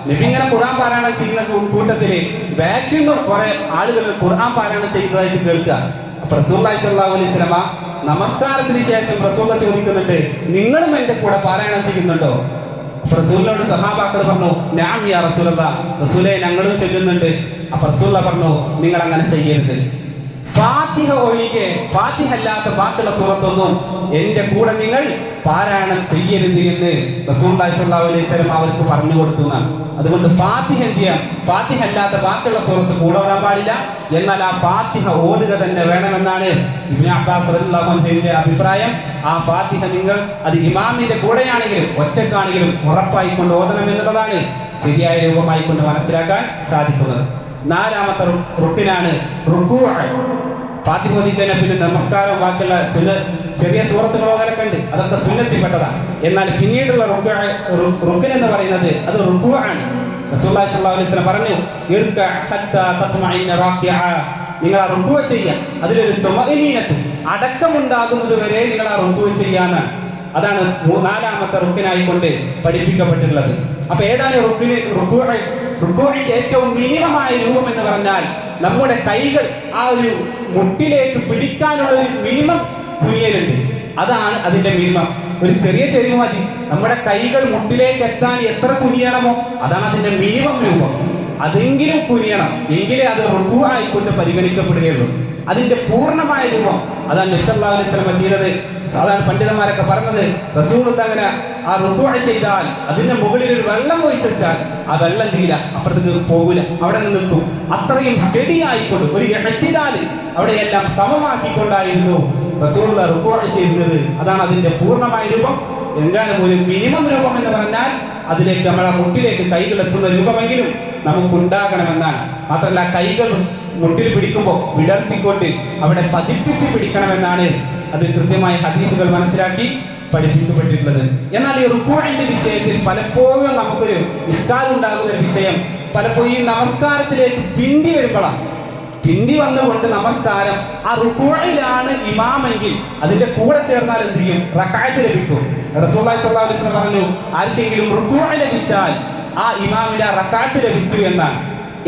നബി ഇങ്ങനെ ഖുർആൻ പാരായണം ചെയ്യുന്ന കൂട്ടത്തില് ബാക്കിൽ നിന്ന് കുറെ ആളുകൾ ഖുർആൻ പാരായണം ചെയ്യുന്നതായിട്ട് കേൾക്കുക. അപ്പൊ റസൂലുള്ളാഹി സ്വല്ലല്ലാഹു അലൈഹി വസല്ലം നമസ്കാരത്തിന് ശേഷം റസൂലുള്ളാഹി ചോദിക്കുന്നുണ്ട്, നിങ്ങളും എന്റെ കൂടെ പാരായണം ചെയ്യുന്നുണ്ടോ? അപ്പൊ റസൂലിനോട് സഹാബാക്കൾ പറഞ്ഞു, നഅം യാ റസൂലല്ലാഹ്, റസൂലേ ഞങ്ങളും ചൊല്ലുന്നുണ്ട്. അപ്പൊ റസൂലുള്ളാഹി പറഞ്ഞു, നിങ്ങൾ അങ്ങനെ ചെയ്യരുത്. ഫാത്തിഹ ഒഴികെ, ഫാത്തിഹ അല്ലാത്ത ബാക്കിയുള്ള സൂറത്തൊന്നും എന്റെ കൂടെ നിങ്ങൾ പാരായണം ചെയ്യരുത് എന്ന് റസൂലുള്ളാഹി സ്വല്ലല്ലാഹു അലൈഹി വസല്ലം അവർക്ക് പറഞ്ഞു കൊടുത്തു എന്നാണ്. അതുകൊണ്ട് ഫാത്തിഹ എന്ത് ചെയ്യാം, ഫാത്തിഹ അല്ലാത്ത ബാക്കിയുള്ള സൂറത്ത് കൂടെ ഓതാൻ പാടില്ല, എന്നാൽ ആ ഫാത്തിഹ ഓതുക തന്നെ വേണമെന്നാണ് ഇബ്നു അബ്ബാസ് റളിയല്ലാഹു അൻഹുവിന്റെ അഭിപ്രായം. ആ ഫാത്തിഹ നിങ്ങൾ അത് ഇമാമിന്റെ കൂടെയാണെങ്കിലും ഒറ്റക്കാണെങ്കിലും ഉറപ്പായിക്കൊണ്ട് ഓതണം എന്നുള്ളതാണ് ശരിയായ രൂപമായി കൊണ്ട് മനസ്സിലാക്കാൻ സാധിക്കുന്നത്. നാലാമത്തെ റുക്കിനാണ് റുകൂഅ്. ഫാത്തിഹ ഓതിക്കഴിഞ്ഞാൽ പിന്നെ നമസ്കാരം ബാക്കിയുള്ള ചെറിയ സൂറത്തുകൾ ഓതലൊക്കെ ഉണ്ട്, അതൊക്കെ സുന്നത്തിൽപ്പെട്ടതാണ്. എന്നാൽ പിന്നീടുള്ള റുക്ൻ എന്ന് പറയുന്നത് അത് റുകൂഅ് ആണ്. റസൂലുള്ളാഹി സ്വല്ലല്ലാഹു അലൈഹി വസല്ലം പറഞ്ഞു, ഇർക ഹത്താ തത്മഇന്ന റാക്കിഅ, നിങ്ങൾ ആ റുകൂഅ് ചെയ്യുക, അതിലൊരു തുമഇനീനത്ത് അടക്കമുണ്ടാകുന്നത് വരെ നിങ്ങൾ ആ റുകൂഅ് ചെയ്യാനാണ്. അതാണ് നാലാമത്തെ റുക്കിനായി കൊണ്ട് പഠിപ്പിക്കപ്പെട്ടിട്ടുള്ളത്. അപ്പൊ ഏതാണ് റുകൂഅ്? റുകൂഇന്റെ ഏറ്റവും മിനിമമായ രൂപം എന്ന് പറഞ്ഞാൽ നമ്മുടെ കൈകൾ ആ ഒരു മുട്ടിലേക്ക് പിടിക്കാനുള്ള ഒരു മിനിമം കുനിയലുണ്ട്, അതാണ് അതിന്റെ മിനിമം. ഒരു ചെറിയ ചെരിവ് മതി, നമ്മുടെ കൈകൾ മുട്ടിലേക്ക് എത്താൻ എത്ര കുനിയണമോ അതാണ് അതിന്റെ മിനിമം രൂപം. അതെങ്കിലും കുനിയണം, എങ്കിലേ അത് റുകൂഅ് ആയിക്കൊണ്ട് പരിഗണിക്കപ്പെടുകയുള്ളൂ. അതിന്റെ പൂർണ്ണമായ രൂപം അതാണ് നബി സല്ലല്ലാഹു അലൈഹി വസല്ലം ചെയ്തത്. സാധാരണ പണ്ഡിതന്മാരൊക്കെ പറഞ്ഞത്, റസൂലുള്ളാഹി അങ്ങനെ ആ റുകൂഅ് ചെയ്താൽ അതിന്റെ മുകളിൽ ഒരു വെള്ളം ഒഴിച്ചു വെച്ചാൽ ആ വെള്ളം തീര അപ്പുറത്തേക്ക് പോകില്ല, അവിടെ നിന്ന് നിൽക്കും. അത്രയും സ്റ്റഡി ആയിക്കൊണ്ട് ഒരു ഇഅ്തിദാൽ അവിടെയെല്ലാം സമമാക്കിക്കൊണ്ടായിരുന്നു റസൂലുള്ളാഹി റുകൂഅ് ചെയ്യുന്നത്. അതാണ് അതിന്റെ പൂർണ്ണമായ രൂപം. എങ്കിലും ഒരു മിനിമം രൂപം എന്ന് പറഞ്ഞാൽ അതിലേക്ക് നമ്മളെ മുട്ടിലേക്ക് കൈകൾ എത്തുന്ന രൂപമെങ്കിലും നമുക്കുണ്ടാകണമെന്നാണ്. മാത്രമല്ല കൈകൾ മുട്ടിൽ പിടിക്കുമ്പോൾ വിടർത്തിക്കൊണ്ട് അവിടെ പതിപ്പിച്ച് പിടിക്കണമെന്നാണ് അതിൽ കൃത്യമായ ഹദീസുകൾ മനസ്സിലാക്കി പഠിപ്പിക്കപ്പെട്ടിട്ടുള്ളത്. എന്നാൽ ഈ റുകൂഇന്റെ വിഷയത്തിൽ പലപ്പോഴും നമുക്കൊരു ഇഷ്കാലുണ്ടാകുന്ന ഒരു വിഷയം, പലപ്പോഴും ഈ നമസ്കാരത്തിലേക്ക് പിന്തി വരുമ്പോഴാണ്. പിന്തി വന്നുകൊണ്ട് നമസ്കാരം ആ റുകൂഇലാണ് ഇമാമെങ്കിൽ അതിന്റെ കൂടെ ചേർന്നാൽ എന്ത് ചെയ്യും, റക്അത്ത് ലഭിക്കും. റസൂലുള്ളാഹി സ്വല്ലല്ലാഹു അലൈഹി വസല്ലം പറഞ്ഞു, ആർക്കെങ്കിലും റുകൂഅ് ലഭിച്ചാൽ ആ ഇമാമിന്റെ റക്അത്ത് ലഭിച്ചു എന്നാണ്.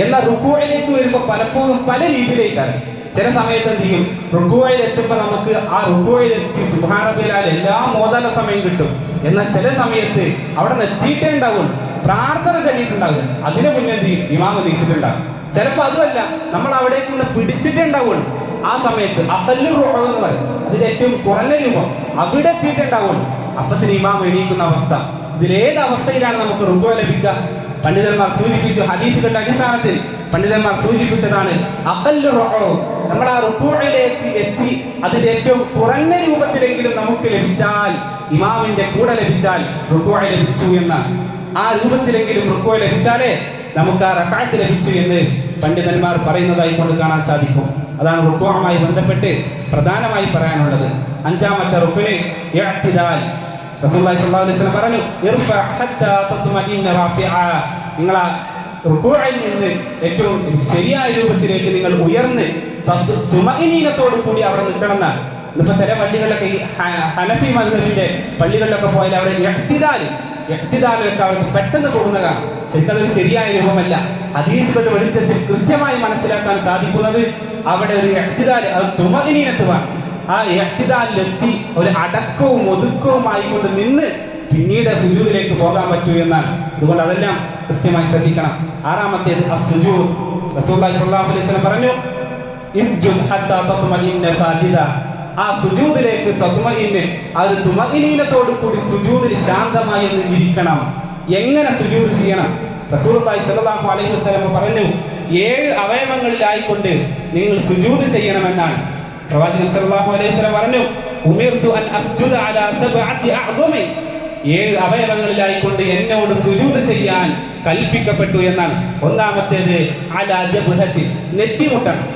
എന്നാൽ റുകൂഇലേക്ക് വരുമ്പോൾ പലപ്പോഴും പല രീതിയിലേക്കാണ്. ചില സമയത്ത് എന്ത് ചെയ്യും, റുകൂഇൽ എത്തുമ്പോൾ നമുക്ക് ആ റുകൂഇലെത്തി സുബ്ഹാന റബ്ബിൽ അഅല എല്ലാം ഓതാനുള്ള സമയം കിട്ടും. എന്നാൽ ചില സമയത്ത് അവിടെ എത്തിയിട്ടേ ഉണ്ടാവുള്ളൂ, പ്രാർത്ഥന ചൊല്ലിയിട്ടുണ്ടാവില്ല, അതിന് മുന്നേ എന്ത് ചെയ്യും, ഇമാം നീച്ചിട്ടുണ്ടാവും. ചിലപ്പോൾ അതുമല്ല, നമ്മൾ അവിടേക്ക് കൊണ്ട് പിടിച്ചിട്ടേ ഉണ്ടാവുള്ളൂ. ആ സമയത്ത് അഖല്ലു റുകൂഅ് എന്ന് പറയും, അതിന്റെ ഏറ്റവും കുറഞ്ഞ രൂപം, അവിടെ എത്തിയിട്ടേ ഉണ്ടാവുള്ളൂ. അപ്പത്തിന് ഇമാം എണീക്കുന്ന അവസ്ഥ. ഇതിലേത് അവസ്ഥയിലാണ് നമുക്ക് റുകൂഅ് ലഭിക്കുക? പണ്ഡിതന്മാർ സൂചിപ്പിച്ചു, ഹദീസുകളുടെ അടിസ്ഥാനത്തിൽ പണ്ഡിതന്മാർ സൂചിപ്പിച്ചതാണ് അഖല്ലു റുകൂഅ്. നമ്മൾ ആ റുകൂഇലേക്ക് എത്തി അതിന്റെ ഏറ്റവും കുറഞ്ഞ രൂപത്തിലെങ്കിലും നമുക്ക് ലഭിച്ചാൽ, ഇമാമിന്റെ കൂടെ ലഭിച്ചാൽ റുകൂഅ് ലഭിച്ചു എന്ന ആ രൂപത്തിലെങ്കിലും റുകൂഅ് ലഭിച്ചാലേ നമുക്ക് ആ റക്അത്ത് ലഭിച്ചു എന്ന് പണ്ഡിതന്മാർ പറയുന്നതായി കൊണ്ട് കാണാൻ സാധിക്കും. അതാണ് റുകൂഉമായി ബന്ധപ്പെട്ട് പ്രധാനമായി പറയാനുള്ളത്. അഞ്ചാമത്തെ റുക്ന് ഇഅ്തിദാൽ. റസൂലുള്ളാഹി സ്വല്ലല്ലാഹു അലൈഹി വസല്ലം പറഞ്ഞു, ഇർഫ ഹത്താ തത്മഇന്ന റാഫിഅ, നിങ്ങൾ ആ റുകൂഇൽ നിന്ന് ഏറ്റവും ശരിയായ രൂപത്തിലേക്ക് നിങ്ങൾ ഉയർന്ന് തുമഇനീനത്തോടു കൂടി അവിടെ നിൽക്കണം എന്നാണ്. ഇന്നിപ്പോൾ ചില പള്ളികളിലൊക്കെ ഈ ഹനഫി മദ്ഹബിന്റെ പള്ളികളിലൊക്കെ പോയാൽ അവിടെ ഇഅ്തിദാലൊക്കെ അവർക്ക് പെട്ടെന്ന് പോകുന്നതാണ്. ശരിക്കും അതൊരു ശരിയായ രൂപമല്ല. ഹദീസുകളുടെ വെളിച്ചത്തിൽ കൃത്യമായി മനസ്സിലാക്കാൻ സാധിക്കുന്നത് അവിടെ ഒരു ഇഅ്തിദാൽ, അത് തുമഇനീനത്ത് വേണം. ആ ഇഅ്തിദാലിലെത്തി ഒരു അടക്കവും ഒതുക്കവുമായി കൊണ്ട് നിന്ന് പിന്നീട് സുജൂദിലേക്ക് പോകാൻ പറ്റൂ എന്നാണ്. അതുകൊണ്ട് അതെല്ലാം കൃത്യമായി ശ്രദ്ധിക്കണം. ആറാമത്തേത് അസ്സുജൂദ്. റസൂലുള്ളാഹി സ്വല്ലല്ലാഹു അലൈഹി വസല്ലം പറഞ്ഞു, ഇസ്ജുദ് ഹത്താ തത്മഇന്ന സാജിദ. ആ സുജൂദിലേക്ക് തത്മഇന്ന്, ആ ഒരു തുമഇനീനത്തോടു കൂടി സുജൂദിൽ ശാന്തമായി ഒന്ന് ഇരിക്കണം. എങ്ങനെ സുജൂദ് ചെയ്യണം? റസൂലുള്ളാഹി സ്വല്ലല്ലാഹു അലൈഹി വസല്ലം പറഞ്ഞു, 7 അവയവങ്ങളിലായിക്കൊണ്ട് നിങ്ങൾ സുജൂദ് ചെയ്യണമെന്നാണ്. പ്രവാചകൻ സല്ലല്ലാഹു അലൈഹി വസല്ലം പറഞ്ഞു, ഉമിർതു അൻ അസ്ജുദ അലാ സബ്അത്തി അഅ്ദമി, 7 അവയവങ്ങളിലായിക്കൊണ്ട് എന്നോട് സുജൂദ് ചെയ്യാൻ കൽപ്പിക്കപ്പെട്ടു എന്നാണ്. ഒന്നാമത്തേത് അലാ ജബ്ഹത്തി, നെറ്റി മുട്ടണം.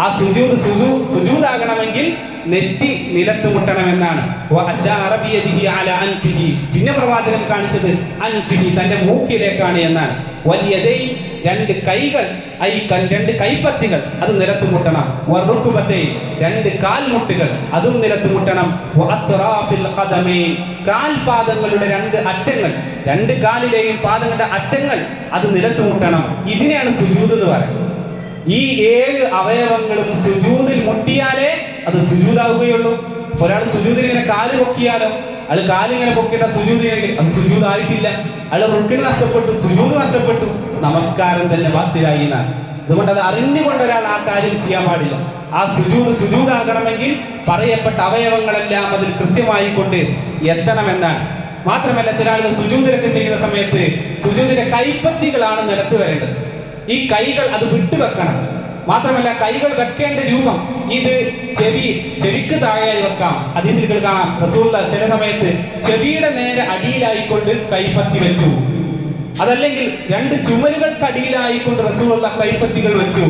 ആ സുജൂദാകണമെങ്കിൽ നെറ്റി നിലത്ത് മുട്ടണമെന്നാണ്. പിന്നെ പ്രവാചകൻ കാണിച്ചത് അൻഫിഹി, തന്റെ മൂക്കിലേക്കാണ് എന്നാണ്. വലിയതൈ, 2 കൈകൾ, 2 കൈപ്പത്തികൾ അത് നിലത്ത് മുട്ടണം. വറുക്കുബത്തൈ, 2 കാൽമുട്ടുകൾ അതും നിലത്ത് മുട്ടണം. വഅത്റാഫിൽ ഖദമൈൻ, കാൽപാദങ്ങളുടെ 2 അറ്റങ്ങൾ, 2 കാലിലെയും പാദങ്ങളുടെ അറ്റങ്ങൾ അത് നിലത്ത് മുട്ടണം. ഇതിനെയാണ് സുജൂദ് എന്ന് പറയുന്നത്. ഈ 7 അവയവങ്ങളും സുജൂദിൽ മുട്ടിയാലേ അത് സുജൂദാവുകയുള്ളൂ. ഒരാൾ സുജൂദിൽ ഇങ്ങനെ കാല് പൊക്കിയാലോ, അയാൾ കാലിങ്ങനെ പൊക്കിയിട്ട സുജൂദ്, അത് സുജൂദ് ആയിട്ടില്ല. അയാൾ റുക്ന് നഷ്ടപ്പെട്ടു, സുജൂദ് നഷ്ടപ്പെട്ടു, നമസ്കാരം തന്നെ ബാത്തിലായി എന്നാണ്. അതുകൊണ്ട് അത് അറിഞ്ഞുകൊണ്ട് ഒരാൾ ആ കാര്യം ചെയ്യാൻ പാടില്ല. ആ സുജൂദാകണമെങ്കിൽ പറയപ്പെട്ട അവയവങ്ങളെല്ലാം അതിൽ കൃത്യമായി കൊണ്ട് എത്തണമെന്നാണ്. മാത്രമല്ല, ചില ആളുകൾ സുജൂദിലൊക്കെ ചെയ്യുന്ന സമയത്ത് സുജൂദിന്റെ കൈപ്പത്തികളാണ് നിലത്ത് വരേണ്ടത്. ഈ കൈകൾ അത് വിട്ടുവെക്കണം. മാത്രമല്ല, കൈകൾ വെക്കേണ്ട രൂപം ഇത് ചെവിക്ക് താഴെയായി വെക്കാം. ഹദീസുകൾ കാണാം, റസൂലുള്ളാഹി ചില സമയത്ത് ചെവിയുടെ നേരെ അടിയിലായിക്കൊണ്ട് കൈപ്പത്തി വെച്ചു. അതല്ലെങ്കിൽ രണ്ട് ചുമലുകൾക്ക് അടിയിലായിക്കൊണ്ട് റസൂലുള്ളാഹി കൈപ്പത്തികൾ വെച്ചു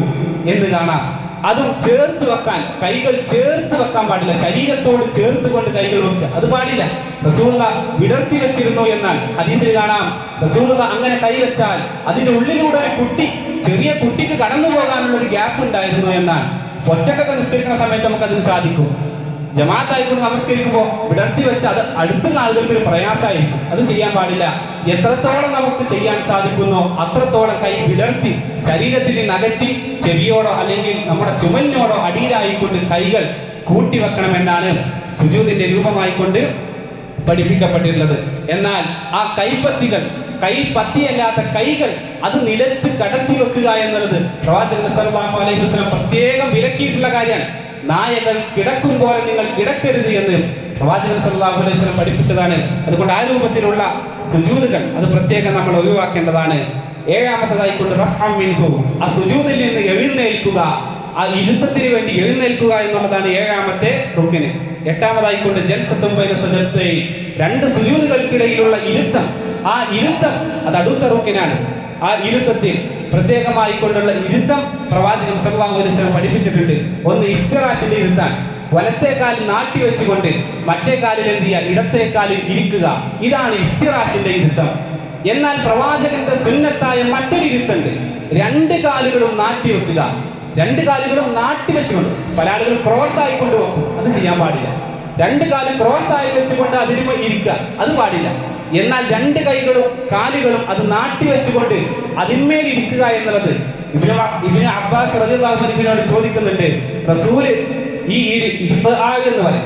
എന്ന് കാണാം. അതും ചേർത്ത് വെക്കാൻ, കൈകൾ ചേർത്ത് വെക്കാൻ പാടില്ല. ശരീരത്തോട് ചേർത്ത് കൊണ്ട് കൈകൾ വെക്കുക, അത് പാടില്ല. റസൂലുള്ളാഹി വിടർത്തി വെച്ചിരുന്നു എന്നാൽ ഹദീസിൽ കാണാം, റസൂലുള്ളാഹി അങ്ങനെ കൈവച്ചാൽ അതിന്റെ ഉള്ളിലൂടെ ഒരു കുട്ടി, ചെറിയ കുട്ടിക്ക് കടന്നു പോകാനുള്ള ഒരു ഗ്യാപ്പ് ഉണ്ടായിരുന്നു എന്നാൽ ഒറ്റക്കൊക്കെ നിസ്കരിക്കുന്ന സമയത്ത് നമുക്ക് അതിന് സാധിക്കും. ജമാഅത്തായിക്കൊണ്ട് നമസ്കരിക്കുമ്പോൾ വിടർത്തി വെച്ച് അത് അടുത്തുള്ള ആളുകൾക്ക് ഒരു പ്രയാസമായിരിക്കും. അത് ചെയ്യാൻ പാടില്ല. എത്രത്തോളം നമുക്ക് ചെയ്യാൻ സാധിക്കുന്നോ അത്രത്തോളം കൈ വിടർത്തി ശരീരത്തിൽ നിന്ന് അകറ്റി ചെവിയോടോ അല്ലെങ്കിൽ നമ്മുടെ ചുമലിനോടോ അടിയിലായിക്കൊണ്ട് കൈകൾ കൂട്ടി വെക്കണമെന്നാണ് സുജൂദിന്റെ രൂപമായിക്കൊണ്ട് പഠിപ്പിക്കപ്പെട്ടിട്ടുള്ളത്. എന്നാൽ ആ കൈപ്പത്തികൾ, കൈപ്പത്തിയല്ലാത്ത കൈകൾ അത് നിലത്ത് കടത്തി വെക്കുക എന്നുള്ളത് പ്രവാചകൻ സല്ലല്ലാഹു അലൈഹി വസല്ലം പ്രത്യേകം വിലക്കിയിട്ടുള്ള കാര്യമാണ്. നായകൾ കിടക്കും പോലെ നിങ്ങൾ കിടക്കരുത് എന്ന് പ്രവാചകൻ സല്ലല്ലാഹു അലൈഹി വസല്ലം പഠിപ്പിച്ചതാണ്. അതുകൊണ്ട് ആ രൂപത്തിലുള്ള സുജൂദുകൾ അത് പ്രത്യേകം നമ്മൾ ഒഴിവാക്കേണ്ടതാണ്. ഏഴാമത്തേതായിക്കൊണ്ട് റഫ്അ മിൻഹു, ആ സുജൂദിൽ നിന്ന് എഴുന്നേൽക്കുക, ആ ഇരുത്തത്തിന് വേണ്ടി എഴുന്നേൽക്കുക എന്നുള്ളതാണ് ഏഴാമത്തെ റുക്ന്. എട്ടാമതായിക്കൊണ്ട് ജൽസത്തും ബൈന സജദതൈൻ, രണ്ട് സുജൂദുകൾക്കിടയിലുള്ള ഇരുത്തം, ആ ഇരുത്തം അത് അടുത്ത റുക്നാണ്. ആ ഇരുത്തത്തിൽ പ്രത്യേകമായി കൊണ്ടുള്ള ഇരുത്തം പ്രവാചകൻ സല്ലല്ലാഹു അലൈഹി വസല്ലം പഠിപ്പിച്ചിട്ടുണ്ട്. ഒന്ന് ഇഫ്തിറാഷിന്റെ ഇരുത്താൻ, വലത്തെ കാലിൽ നാട്ടി വെച്ചുകൊണ്ട് മറ്റേ കാലിൽ എന്ത് ചെയ്യുക, ഇടത്തെ കാലിൽ ഇരിക്കുക. ഇതാണ് ഇഫ്തിറാഷിന്റെ ഇരുത്തം. എന്നാൽ പ്രവാചകന്റെ സുന്നത്തായ മറ്റൊരു ഇരുത്തുണ്ട്, രണ്ട് കാലുകളും നാട്ടി വെക്കുക. രണ്ട് കാലുകളും നാട്ടി വെച്ചുകൊണ്ട്, പല ആളുകളും ക്രോസ് ആയിക്കൊണ്ട് വെക്കും, അത് ചെയ്യാൻ പാടില്ല. രണ്ട് കാലും ക്രോസ് ആയി വെച്ചുകൊണ്ട് അതിന് ഇരിക്കുക, അത് പാടില്ല. എന്നാൽ രണ്ട് കൈകളും കാലുകളും അത് നാട്ടി വെച്ചുകൊണ്ട് അതിന്മേൽ ഇരിക്കുക എന്നുള്ളത് ഇബ്നു അബ്ബാസ് റളിയല്ലാഹു അൻഹുവിനോട് ചോദിക്കുന്നുണ്ട്, റസൂല് ഈ എന്ന് പറയും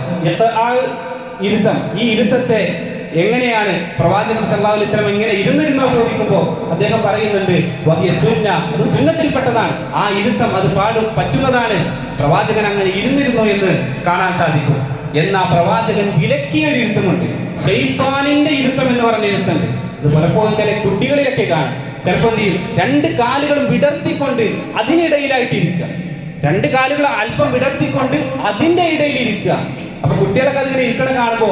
ഇരുത്തം, ഈ ഇരുത്തത്തെ എങ്ങനെയാണ് പ്രവാചകൻ സല്ലല്ലാഹു അലൈഹി വസല്ലം എങ്ങനെ ഇരുന്നിരുന്നോ ചോദിക്കുമ്പോൾ അദ്ദേഹം പറയുന്നുണ്ട്, വഹിയ സുന്ന, അത് സുന്നത്തിൽപ്പെട്ടതാണ്. ആ ഇരുത്തം അത് പറ്റുന്നതാണ്. പ്രവാചകൻ അങ്ങനെ ഇരുന്നിരുന്നു എന്ന് കാണാൻ സാധിക്കും. എന്നാൽ പ്രവാചകൻ വിലക്കിയ ഒരു ഇരുത്തമുണ്ട്, ശൈത്താനിന്റെ ഇരുത്തം എന്ന് പറഞ്ഞ ഇരുത്തമുണ്ട്. ഇത് പലപ്പോഴും ചില കുട്ടികളിലൊക്കെ കാണും. ചിലപ്പോൾ എന്ത് ചെയ്യും, രണ്ട് കാലുകളും വിടർത്തിക്കൊണ്ട് അതിനിടയിലായിട്ട് ഇരിക്കുക, രണ്ട് കാലുകൾ അല്പം വിടർത്തിക്കൊണ്ട് അതിന്റെ ഇടയിൽ ഇരിക്കുക. അപ്പൊ കുട്ടികളൊക്കെ അതിങ്ങനെ ഇരിക്കണ കാണുമ്പോ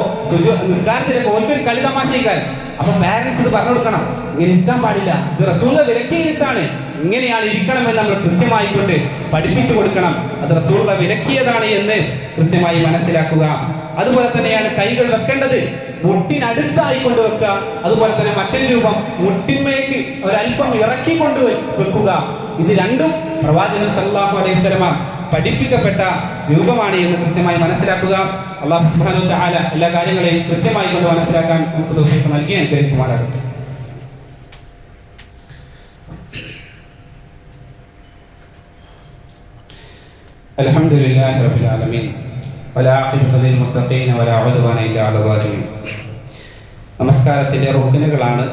നിസ്കാരത്തിലേക്ക് ഓൽക്കൊരു കളി തമാശയിക്കാൻ. അപ്പൊ പാരന്റ്സ് ഇത് പറഞ്ഞു കൊടുക്കണം, ഇങ്ങനെ ഇരിക്കാൻ പാടില്ല, ഇത് റസൂലിന്റെ വിലക്കിയ ഇരുത്താണ്, ഇങ്ങനെയാണ് ഇരിക്കണമെന്ന് നമ്മൾ കൃത്യമായി കൊണ്ട് പഠിപ്പിച്ചു കൊടുക്കണം. അത് റസൂലിന്റെ വിലക്കിയതാണ് എന്ന് കൃത്യമായി മനസ്സിലാക്കുക. അതുപോലെ തന്നെയാണ് കൈകൾ വെക്കേണ്ടത്, മുട്ടിനടുത്തായി കൊണ്ട് വെക്കുക. അതുപോലെ തന്നെ മറ്റൊരു രൂപം, മുട്ടിന്മേക്ക് ഒരല്പം ഇറക്കിക്കൊണ്ട് വെക്കുക. ഇത് രണ്ടും പ്രവാചകൻ സല്ലല്ലാഹു അലൈഹി വസല്ലം പഠിപ്പിക്കപ്പെട്ട രൂപമാണ് എന്ന് കൃത്യമായി മനസ്സിലാക്കുക. അല്ലാഹു സുബ്ഹാനഹു വ തആല എല്ലാ കാര്യങ്ങളെയും കൃത്യമായി കൊണ്ട് മനസ്സിലാക്കാൻ നമുക്ക് തൗഫീഖ് നൽകി അനുഗ്രഹിക്കുമാറാകട്ടെ. അൽഹംദുലില്ലാഹി റബ്ബിൽ ആലമീൻ വലാ അഖിബത ലിൽ മുത്തഖീന വലാ ഉദ്വാന ഇല്ലാ അലൽ സാലിമീൻ. നമസ്കാരത്തിന്റെ റുക്നുകളാണ്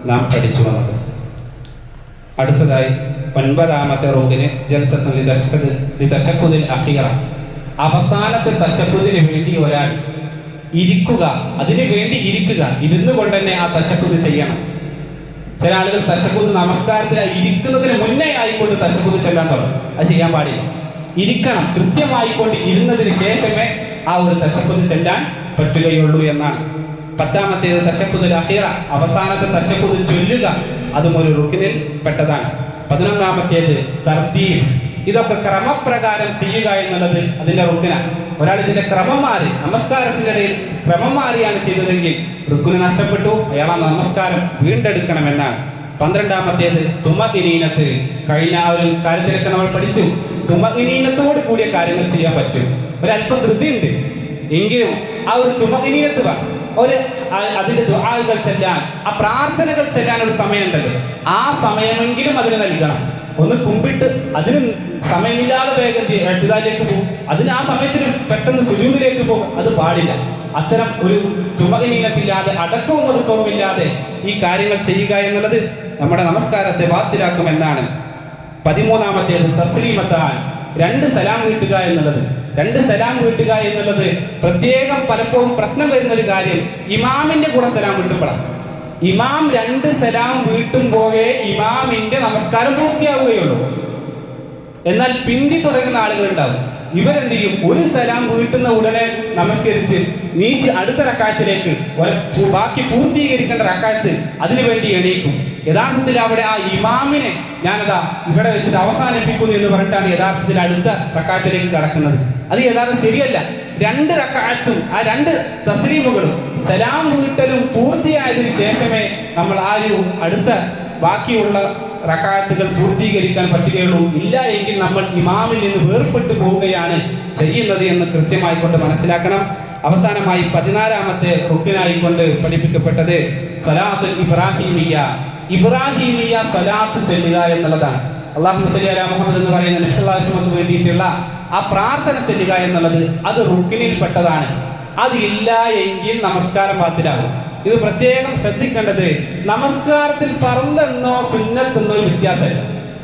നാം പഠിച്ചു വന്നത്. അടുത്തതായി 9ാമത്തെ റുക്ന് ജൽസത്തുൽ ലിതശഹുദിൽ അഖീറ, അവസാനത്തെ തശഹുദിന് വേണ്ടി ഒരാൾ ഇരിക്കുക, അതിനു വേണ്ടി ഇരിക്കുക, ഇരുന്നു കൊണ്ട് തന്നെ ആ തശഹുദ് ചെയ്യണം. ചില ആളുകൾ തശഹുദ് നമസ്കാരത്തിൽ ഇരിക്കുന്നതിന് മുന്നേ ആയിക്കൊണ്ട് തശഹുദ് ചൊല്ലാൻ തുടങ്ങും. അത് ചെയ്യാൻ പാടില്ല. ഇരിക്കണം, കൃത്യമായിക്കൊണ്ട് ഇരുന്നതിന് ശേഷമേ ആ ഒരു തശഹുദ് ചെല്ലാൻ പറ്റുകയുള്ളൂ എന്നാണ്. 10ാമത്തേത് തശഹുദുൽ അഖീറ, അവസാനത്തെ തശഹുദ് ചൊല്ലുക, അതും ഒരു റുക്നിൽ പെട്ടതാണ്. 11ാമത്തേത് തർത്തീബ്, ഇതൊക്കെ ക്രമപ്രകാരം ചെയ്യുക എന്നുള്ളത് അതിന്റെ റുക്നാണ്. ഒരാൾ ഇതിന്റെ ക്രമം മാറി, നമസ്കാരത്തിന്റെ ഇടയിൽ ക്രമം മാറിയാണ് ചെയ്തതെങ്കിൽ റുക്ന് നഷ്ടപ്പെട്ടു, അയാൾ ആ നമസ്കാരം വീണ്ടെടുക്കണമെന്നാണ്. 12ാമത്തേത് തുമഇനീനത്ത്, കഴിഞ്ഞ ആ ഒരു കാര്യത്തിലൊക്കെ നമ്മൾ പഠിച്ചു, തുമഇനീനത്തോട് കൂടിയ കാര്യങ്ങൾ ചെയ്യാൻ പറ്റും. ഒരല്പം ധൃതിയുണ്ട് എങ്കിലും ആ ഒരു തുമഇനീനത്ത് വേണം. അതിന്റെ ദുആകൾ ചെല്ലാൻ, ആ പ്രാർത്ഥനകൾ ചെല്ലാൻ ഒരു സമയമുണ്ടല്ലോ, ആ സമയമെങ്കിലും അതിന് നൽകണം. ഒന്ന് കുമ്പിട്ട് അതിന് സമയമില്ലാതെ വേഗം എഴുതാലേക്ക് പോകും, അതിന് ആ സമയത്തിന് പെട്ടെന്ന് സുജൂദിലേക്ക് പോകും, അത് പാടില്ല. അത്തരം ഒരു തുമഇനീനത്തില്ലാതെ, അടക്കവും ഒതുക്കവും ഇല്ലാതെ ഈ കാര്യങ്ങൾ ചെയ്യുക എന്നുള്ളത് നമ്മുടെ നമസ്കാരത്തെ ബാത്തിലാക്കുമെന്നാണ് 13-ാമത്തേത് തസ്ലീമത്താൻ, 2 സലാം വീട്ടുക എന്നുള്ളത്. 2 സലാം വീട്ടുക എന്നുള്ളത് പ്രത്യേകം പലപ്പോഴും പ്രശ്നം വരുന്ന ഒരു കാര്യം ഇമാമിന്റെ കൂടെ സലാം വീട്ടുമ്പോഴാണ്. ഇമാം 2 സലാം വീട്ടുമ്പോഴേ ഇമാമിന്റെ നമസ്കാരം പൂർത്തിയാവുകയുള്ളൂ. എന്നാൽ പിന്തി തുടരുന്ന ആളുകൾ ഉണ്ടാവും. ഇവരെന്ത് ചെയ്യും? 1 സലാം വീട്ടുന്ന ഉടനെ നമസ്കരിച്ച് നീച്ച് അടുത്ത റക്അത്തിലേക്ക് ബാക്കി പൂർത്തീകരിക്കേണ്ട റക്അത്ത് അതിനുവേണ്ടി എണീക്കും. യഥാർത്ഥത്തിൽ അവിടെ ആ ഇമാമിനെ ഞാനതാ ഇവിടെ വെച്ചിട്ട് അവസാനിപ്പിക്കുന്നു എന്ന് പറഞ്ഞിട്ടാണ് യഥാർത്ഥത്തിൽ അടുത്ത റക്അത്തിലേക്ക് കടക്കുന്നത്. അത് യഥാർത്ഥം ശരിയല്ല. 2 റക്അത്തും ആ 2 തസ്ലീമുകളും സലാം വീട്ടലും പൂർത്തിയായതിനു ശേഷമേ നമ്മൾ ആ ഒരു അടുത്ത ബാക്കിയുള്ള റക്അത്തുകൾ പൂർത്തീകരിക്കാൻ പറ്റുകയുള്ളൂ. ഇല്ല എങ്കിൽ നമ്മൾ ഇമാമിൽ നിന്ന് വേർപെട്ടു പോവുകയാണ് ചെയ്യുന്നത് എന്ന് കൃത്യമായി കൊണ്ട് മനസ്സിലാക്കണം. അവസാനമായി 14-ാമത്തെ റുക്നായിക്കൊണ്ട് പഠിപ്പിക്കപ്പെട്ടത് സ്വലാത്തുൽ ഇബ്രാഹിമിയ്യ, ഇബ്രാഹിമിയ്യ സ്വലാത്ത് ചൊല്ലുക എന്നുള്ളതാണ്. അല്ലാഹുമ്മ സ്വല്ലി അലാ മുഹമ്മദ് എന്ന് പറയുന്ന നബി സല്ലല്ലാഹു അലൈഹി വസല്ലമക്ക് വേണ്ടിയിട്ടുള്ള ആ പ്രാർത്ഥന ചൊല്ലുക എന്നുള്ളത് അത് റുക്നിൽ പെട്ടതാണ്. അതില്ല എങ്കിൽ നമസ്കാരം ബാത്തിലാകും. ഇത് പ്രത്യേകം ശ്രദ്ധിക്കേണ്ടത്, നമസ്കാരത്തിൽ ഫർളെന്നോ സുന്നത്തെന്നോ ഒരു വ്യത്യാസമില്ല.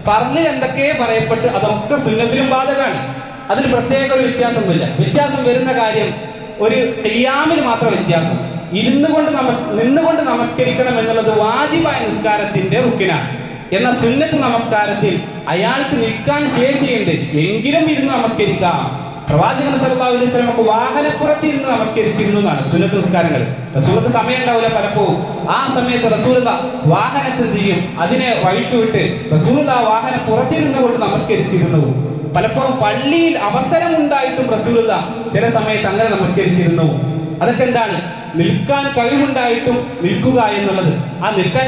ഫർളിൽ എന്തൊക്കെ പറയപ്പെട്ട് അതൊക്കെ സുന്നത്തിലും ബാധകമാണ്. അതിന് പ്രത്യേക ഒരു വ്യത്യാസമൊന്നുമില്ല. വ്യത്യാസം വരുന്ന കാര്യം ഒരു ഖിയാമിന് മാത്രം വ്യത്യാസം. നിന്നുകൊണ്ട് നമസ്കരിക്കണം എന്നുള്ളത് വാജിബായ നിസ്കാരത്തിന്റെ റുക്കിനാണ്. എന്നാൽ സുന്നത്ത് നമസ്കാരത്തിൽ അയാൾക്ക് നിൽക്കാൻ ശേഷിയുണ്ട് എങ്കിലും ഇരുന്ന് നമസ്കരിക്കാം. പ്രവാചകൻ സല്ലല്ലാഹു അലൈഹി വസല്ലം വാഹനപ്പുറത്തിരുന്ന് നമസ്കരിച്ചിരുന്നു എന്നാണ് സുന്നത്ത് നിസ്കാരങ്ങൾ. റസൂലുള്ളാഹിക്ക് സമയം ഉണ്ടാവില്ല പലപ്പോഴും. ആ സമയത്ത് റസൂലുള്ളാഹി വാഹനത്തിൽ ചെയ്യും അതിനെ വഴിക്ക് വിട്ട് റസൂലുള്ളാഹി വാഹനപ്പുറത്തിരുന്ന് കൊണ്ട് നമസ്കരിച്ചിരുന്നു. പലപ്പോഴും പള്ളിയിൽ അവസരം ഉണ്ടായിട്ടും റസൂലുള്ളാഹി ചില സമയത്ത് അങ്ങനെ നമസ്കരിച്ചിരുന്നു. അതൊക്കെ എന്താണ്? നിൽക്കാൻ കഴിവുണ്ടായിട്ടും നിൽക്കുക എന്നുള്ളത്. ആ നിൽക്കാൻ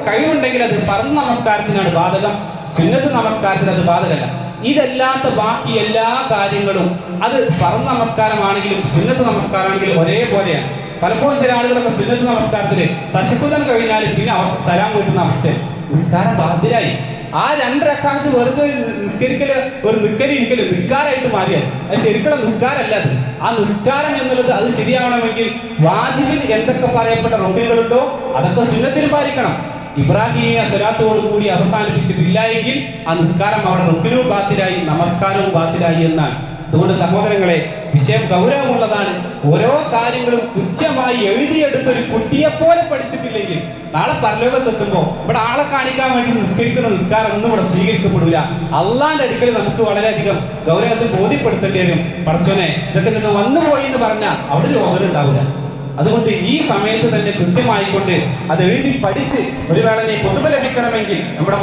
കഴിവുണ്ടെങ്കിൽ അത് ഫർള് നമസ്കാരത്തിനാണ് ബാധകം, സുന്നത്ത് നമസ്കാരത്തിന് അത് ബാധകമല്ല. ഇതല്ലാത്ത ബാക്കി എല്ലാ കാര്യങ്ങളും അത് ഫർള് നമസ്കാരമാണെങ്കിലും സുന്നത്ത് നമസ്കാരമാണെങ്കിലും ഒരേപോലെയാണ്. പലപ്പോഴും ചില ആളുകളൊക്കെ സുന്നത്ത് നമസ്കാരത്തില് തശഹുദ് കഴിഞ്ഞാൽ പിന്നെ സലാം വീട്ടുന്ന അവസ്ഥ, നിസ്കാരം ബാധിരായി. ആ 2 റക്അത്ത് വെറുതെ നിസ്കരിക്കല് ഒരു നിൽക്കലിരിക്കല് നിസ്കാരമായിട്ട് മാറിയാൽ അത് ശരിക്കുള്ള നിസ്കാരമല്ല. അത് ആ നിസ്കാരം എന്നുള്ളത് അത് ശരിയാവണമെങ്കിൽ വാജിബിൽ എന്തൊക്കെ പറയപ്പെട്ട റുക്നുകളുണ്ടോ അതൊക്കെ സുന്നത്തിലും പാലിക്കണം. ഇബ്രാഹിമിയ സ്വലാത്തോടു കൂടി അവസാനിപ്പിച്ചിട്ടില്ല എങ്കിൽ ആ നിസ്കാരം അവിടെ റുക്നും ബാത്തിലായി, നമസ്കാരവും ബാത്തിലായി എന്നാണ്. അതുകൊണ്ട് സഹോദരങ്ങളെ, വിഷയം ഗൗരവമുള്ളതാണ്. ഓരോ കാര്യങ്ങളും കൃത്യമായി എഴുതിയെടുത്തൊരു കുട്ടിയെ പോലെ പഠിച്ചിട്ടില്ലെങ്കിൽ നാളെ പരലോകത്തെത്തുമ്പോൾ ഇവിടെ ആളെ കാണിക്കാൻ വേണ്ടി നിസ്കരിക്കുന്ന നിസ്കാരം ഒന്നും ഇവിടെ സ്വീകരിക്കപ്പെടില്ല. അള്ളാന്റെ അടുക്കൽ നമുക്ക് വളരെയധികം ഗൗരവത്തിൽ ബോധ്യപ്പെടുത്തേണ്ടി വരും. പടച്ചോനെ ഇതൊക്കെ നിന്ന് വന്നുപോയി എന്ന് പറഞ്ഞാൽ അവിടെ രോഗം ഉണ്ടാവില്ല. അതുകൊണ്ട് ഈ സമയത്ത് തന്നെ കൃത്യമായിക്കൊണ്ട് അത് എഴുതി പഠിച്ച് ഒരു വേള നീ പൊതുവ ലഭിക്കണമെങ്കിൽ നമ്മുടെ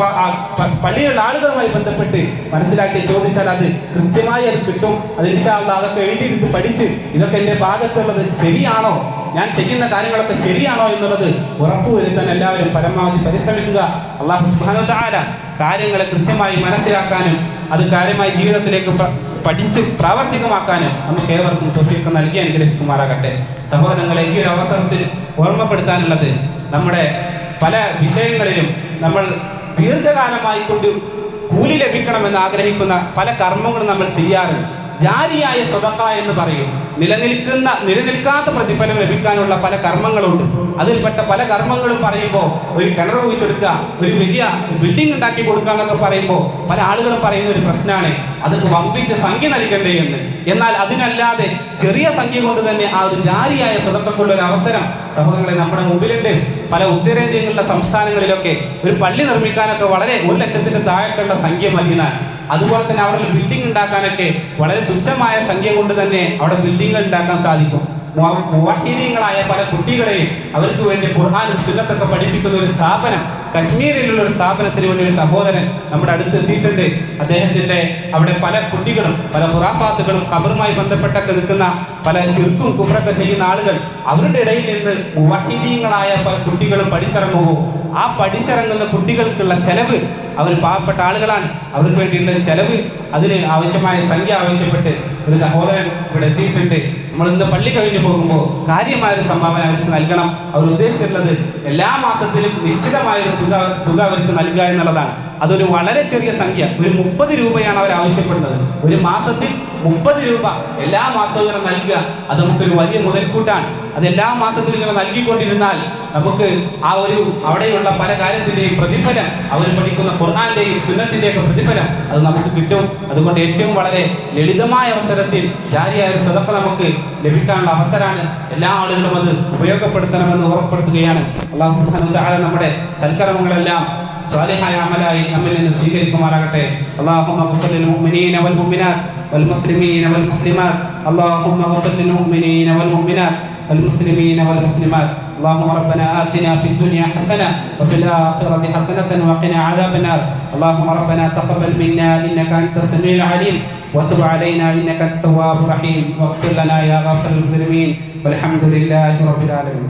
പള്ളിയിലുള്ള ആളുകളുമായി ബന്ധപ്പെട്ട് മനസ്സിലാക്കി ചോദിച്ചാൽ അത് കൃത്യമായി അത് കിട്ടും. അത് ഇൻഷാ അല്ലാഹ് അതൊക്കെ എഴുതിയെടുത്ത് പഠിച്ച് ഇതൊക്കെ എൻ്റെ ഭാഗത്തുള്ളത് ശരിയാണോ, ഞാൻ ചെയ്യുന്ന കാര്യങ്ങളൊക്കെ ശരിയാണോ എന്നുള്ളത് ഉറപ്പുവരുത്താൻ എല്ലാവരും പരമാവധി പരിശ്രമിക്കുക. അല്ലാഹു സുബ്ഹാനഹു വ തആല കാര്യങ്ങളെ കൃത്യമായി മനസ്സിലാക്കാനും അത് കാര്യമായി ജീവിതത്തിലേക്ക് പഠിച്ച് പ്രാവർത്തികമാക്കാനും നമുക്ക് ഏവർക്കും തൗഫീഖ് നൽകി അനുഗ്രഹിക്കുമാറാകട്ടെ. സഹോദരങ്ങളെ, ഈ ഒരു അവസരത്തിൽ ഓർമ്മപ്പെടുത്താനുള്ളത്, നമ്മുടെ പല വിഷയങ്ങളിലും നമ്മൾ ദീർഘകാലമായി കൊണ്ട് കൂലി ലഭിക്കണമെന്ന് ആഗ്രഹിക്കുന്ന പല കർമ്മങ്ങളും നമ്മൾ ചെയ്യാറുണ്ട്. ജാരിയായ സ്വതക്ക എന്ന് പറയും. നിലനിൽക്കാത്ത പ്രതിഫലം ലഭിക്കാനുള്ള പല കർമ്മങ്ങളുണ്ട്. അതിൽപ്പെട്ട പല കർമ്മങ്ങളും പറയുമ്പോൾ ഒരു കിണർ കുഴിച്ചെടുക്കുക, ഒരു വലിയ ബിൽഡിംഗ് ഉണ്ടാക്കി കൊടുക്കുക എന്നൊക്കെ പറയുമ്പോൾ പല ആളുകളും പറയുന്ന ഒരു പ്രശ്നമാണ് അതൊക്കെ വമ്പിച്ച സംഖ്യ നൽകണ്ടേ എന്ന്. എന്നാൽ അതിനല്ലാതെ ചെറിയ സംഖ്യ കൊണ്ട് തന്നെ ആ ഒരു ജാരിയായ സ്വതക്കക്കുള്ള ഒരു അവസരം സഹോദരങ്ങളെ നമ്മുടെ മുമ്പിലുണ്ട്. പല ഉത്തരേന്ത്യയിലുള്ള സംസ്ഥാനങ്ങളിലൊക്കെ ഒരു പള്ളി നിർമ്മിക്കാനൊക്കെ വളരെ 1 ലക്ഷത്തിന് താഴെയുള്ള സംഖ്യ മതിയെന്നാൽ, അതുപോലെ തന്നെ അവിടെ ബിൽഡിംഗ് ഉണ്ടാക്കാനൊക്കെ വളരെ തുച്ഛമായ സംഖ്യ കൊണ്ട് തന്നെ അവിടെ ബിൽഡിങ്ങുകൾ ഉണ്ടാക്കാൻ സാധിക്കും. മുവഹിദീങ്ങളായ പല കുട്ടികളെയും അവർക്ക് വേണ്ടി ഖുർആനും സുന്നത്തൊക്കെ പഠിപ്പിക്കുന്ന ഒരു സ്ഥാപനം, കശ്മീരിലുള്ള ഒരു സ്ഥാപനത്തിന് വേണ്ടി ഒരു സഹോദരൻ നമ്മുടെ അടുത്ത് എത്തിയിട്ടുണ്ട്. അദ്ദേഹത്തിന്റെ അവിടെ പല കുട്ടികളും പല ഖുറാഫാത്തുകളും ഖബറുമായി ബന്ധപ്പെട്ടൊക്കെ നിൽക്കുന്ന പല ശിർക്കും കുഫ്റൊക്കെ ചെയ്യുന്ന ആളുകൾ, അവരുടെ ഇടയിൽ നിന്ന് മുവഹിദീങ്ങളായ പല കുട്ടികളും പഠിച്ചിറങ്ങുമ്പോൾ ആ പഠിച്ചിറങ്ങുന്ന കുട്ടികൾക്കുള്ള ചെലവ്, അവർ പാവപ്പെട്ട ആളുകളാണ്, അവർക്ക് വേണ്ടിയുള്ള ചെലവ്, അതിന് ആവശ്യമായ സംഖ്യ ആവശ്യപ്പെട്ട് ഒരു സഹോദരൻ ഇവിടെ എത്തിയിട്ടുണ്ട്. നമ്മൾ ഇന്ന് പള്ളി കഴിഞ്ഞു പോകുമ്പോൾ കാര്യമായ ഒരു സംഭാവന അവർക്ക് നൽകണം. അവർ ഉദ്ദേശിച്ചിട്ടുള്ളത് എല്ലാ മാസത്തിലും നിശ്ചിതമായ ഒരു തുക അവർക്ക് നൽകുക എന്നുള്ളതാണ്. അതൊരു വളരെ ചെറിയ സംഖ്യ, ഒരു 30 രൂപയാണ് അവർ ആവശ്യപ്പെടുന്നത്. ഒരു മാസത്തിൽ 30 രൂപ എല്ലാ മാസവും ഇങ്ങനെ നൽകുക, അത് നമുക്കൊരു വലിയ മുതൽക്കൂട്ടാണ്. അത് എല്ലാ മാസത്തിലും ഇങ്ങനെ നൽകിക്കൊണ്ടിരുന്നാൽ നമുക്ക് ആ ഒരു അവിടെയുള്ള പല കാര്യത്തിൻ്റെയും പ്രതിഫലം, അവർ പഠിക്കുന്ന ഖുർആന്റെയും സുന്നത്തിൻ്റെയും ഒക്കെ പ്രതിഫലം അത് നമുക്ക് കിട്ടും. അതുകൊണ്ട് ഏറ്റവും വളരെ ലളിതമായ അവസരത്തിൽ ജാരിയായ ഒരു സദഖ നമുക്ക് ലഭിക്കാനുള്ള അവസരമാണ്. എല്ലാ ആളുകളും അത് ഉപയോഗപ്പെടുത്തണമെന്ന് ഉറപ്പെടുത്തുകയാണ്. അല്ലാഹു സുബ്ഹാനഹു വ തആല നമ്മുടെ സൽക്കർമ്മങ്ങളെല്ലാം സാലിഹായ അമലായി നമ്മിൽ നിന്ന് സ്വീകരിക്കുമാറാകട്ടെ. അല്ലാഹുമ്മ ഗ്ഫിർ ലിൽ മുഅ്മിനീന വൽ മുഅ്മിനാത്ത് വൽ മുസ്ലിമീന വൽ മുസ്ലിമാത്ത്. അല്ലാഹുമ്മ ഗ്ഫിർ ലിൽ മുഅ്മിനീന വൽ മുഅ്മിനാത്ത് വൽ മുസ്ലിമീന വൽ മുസ്ലിമാത്ത്. اللهم ربنا آتنا في الدنيا حسنة وفي الآخرة حسنة وقنا عذاب النار. اللهم ربنا تقبل منا إنك أنت السميع العليم وتب علينا إنك أنت التواب الرحيم واغفر لنا يا غافر المذنبين والحمد لله رب العالمين.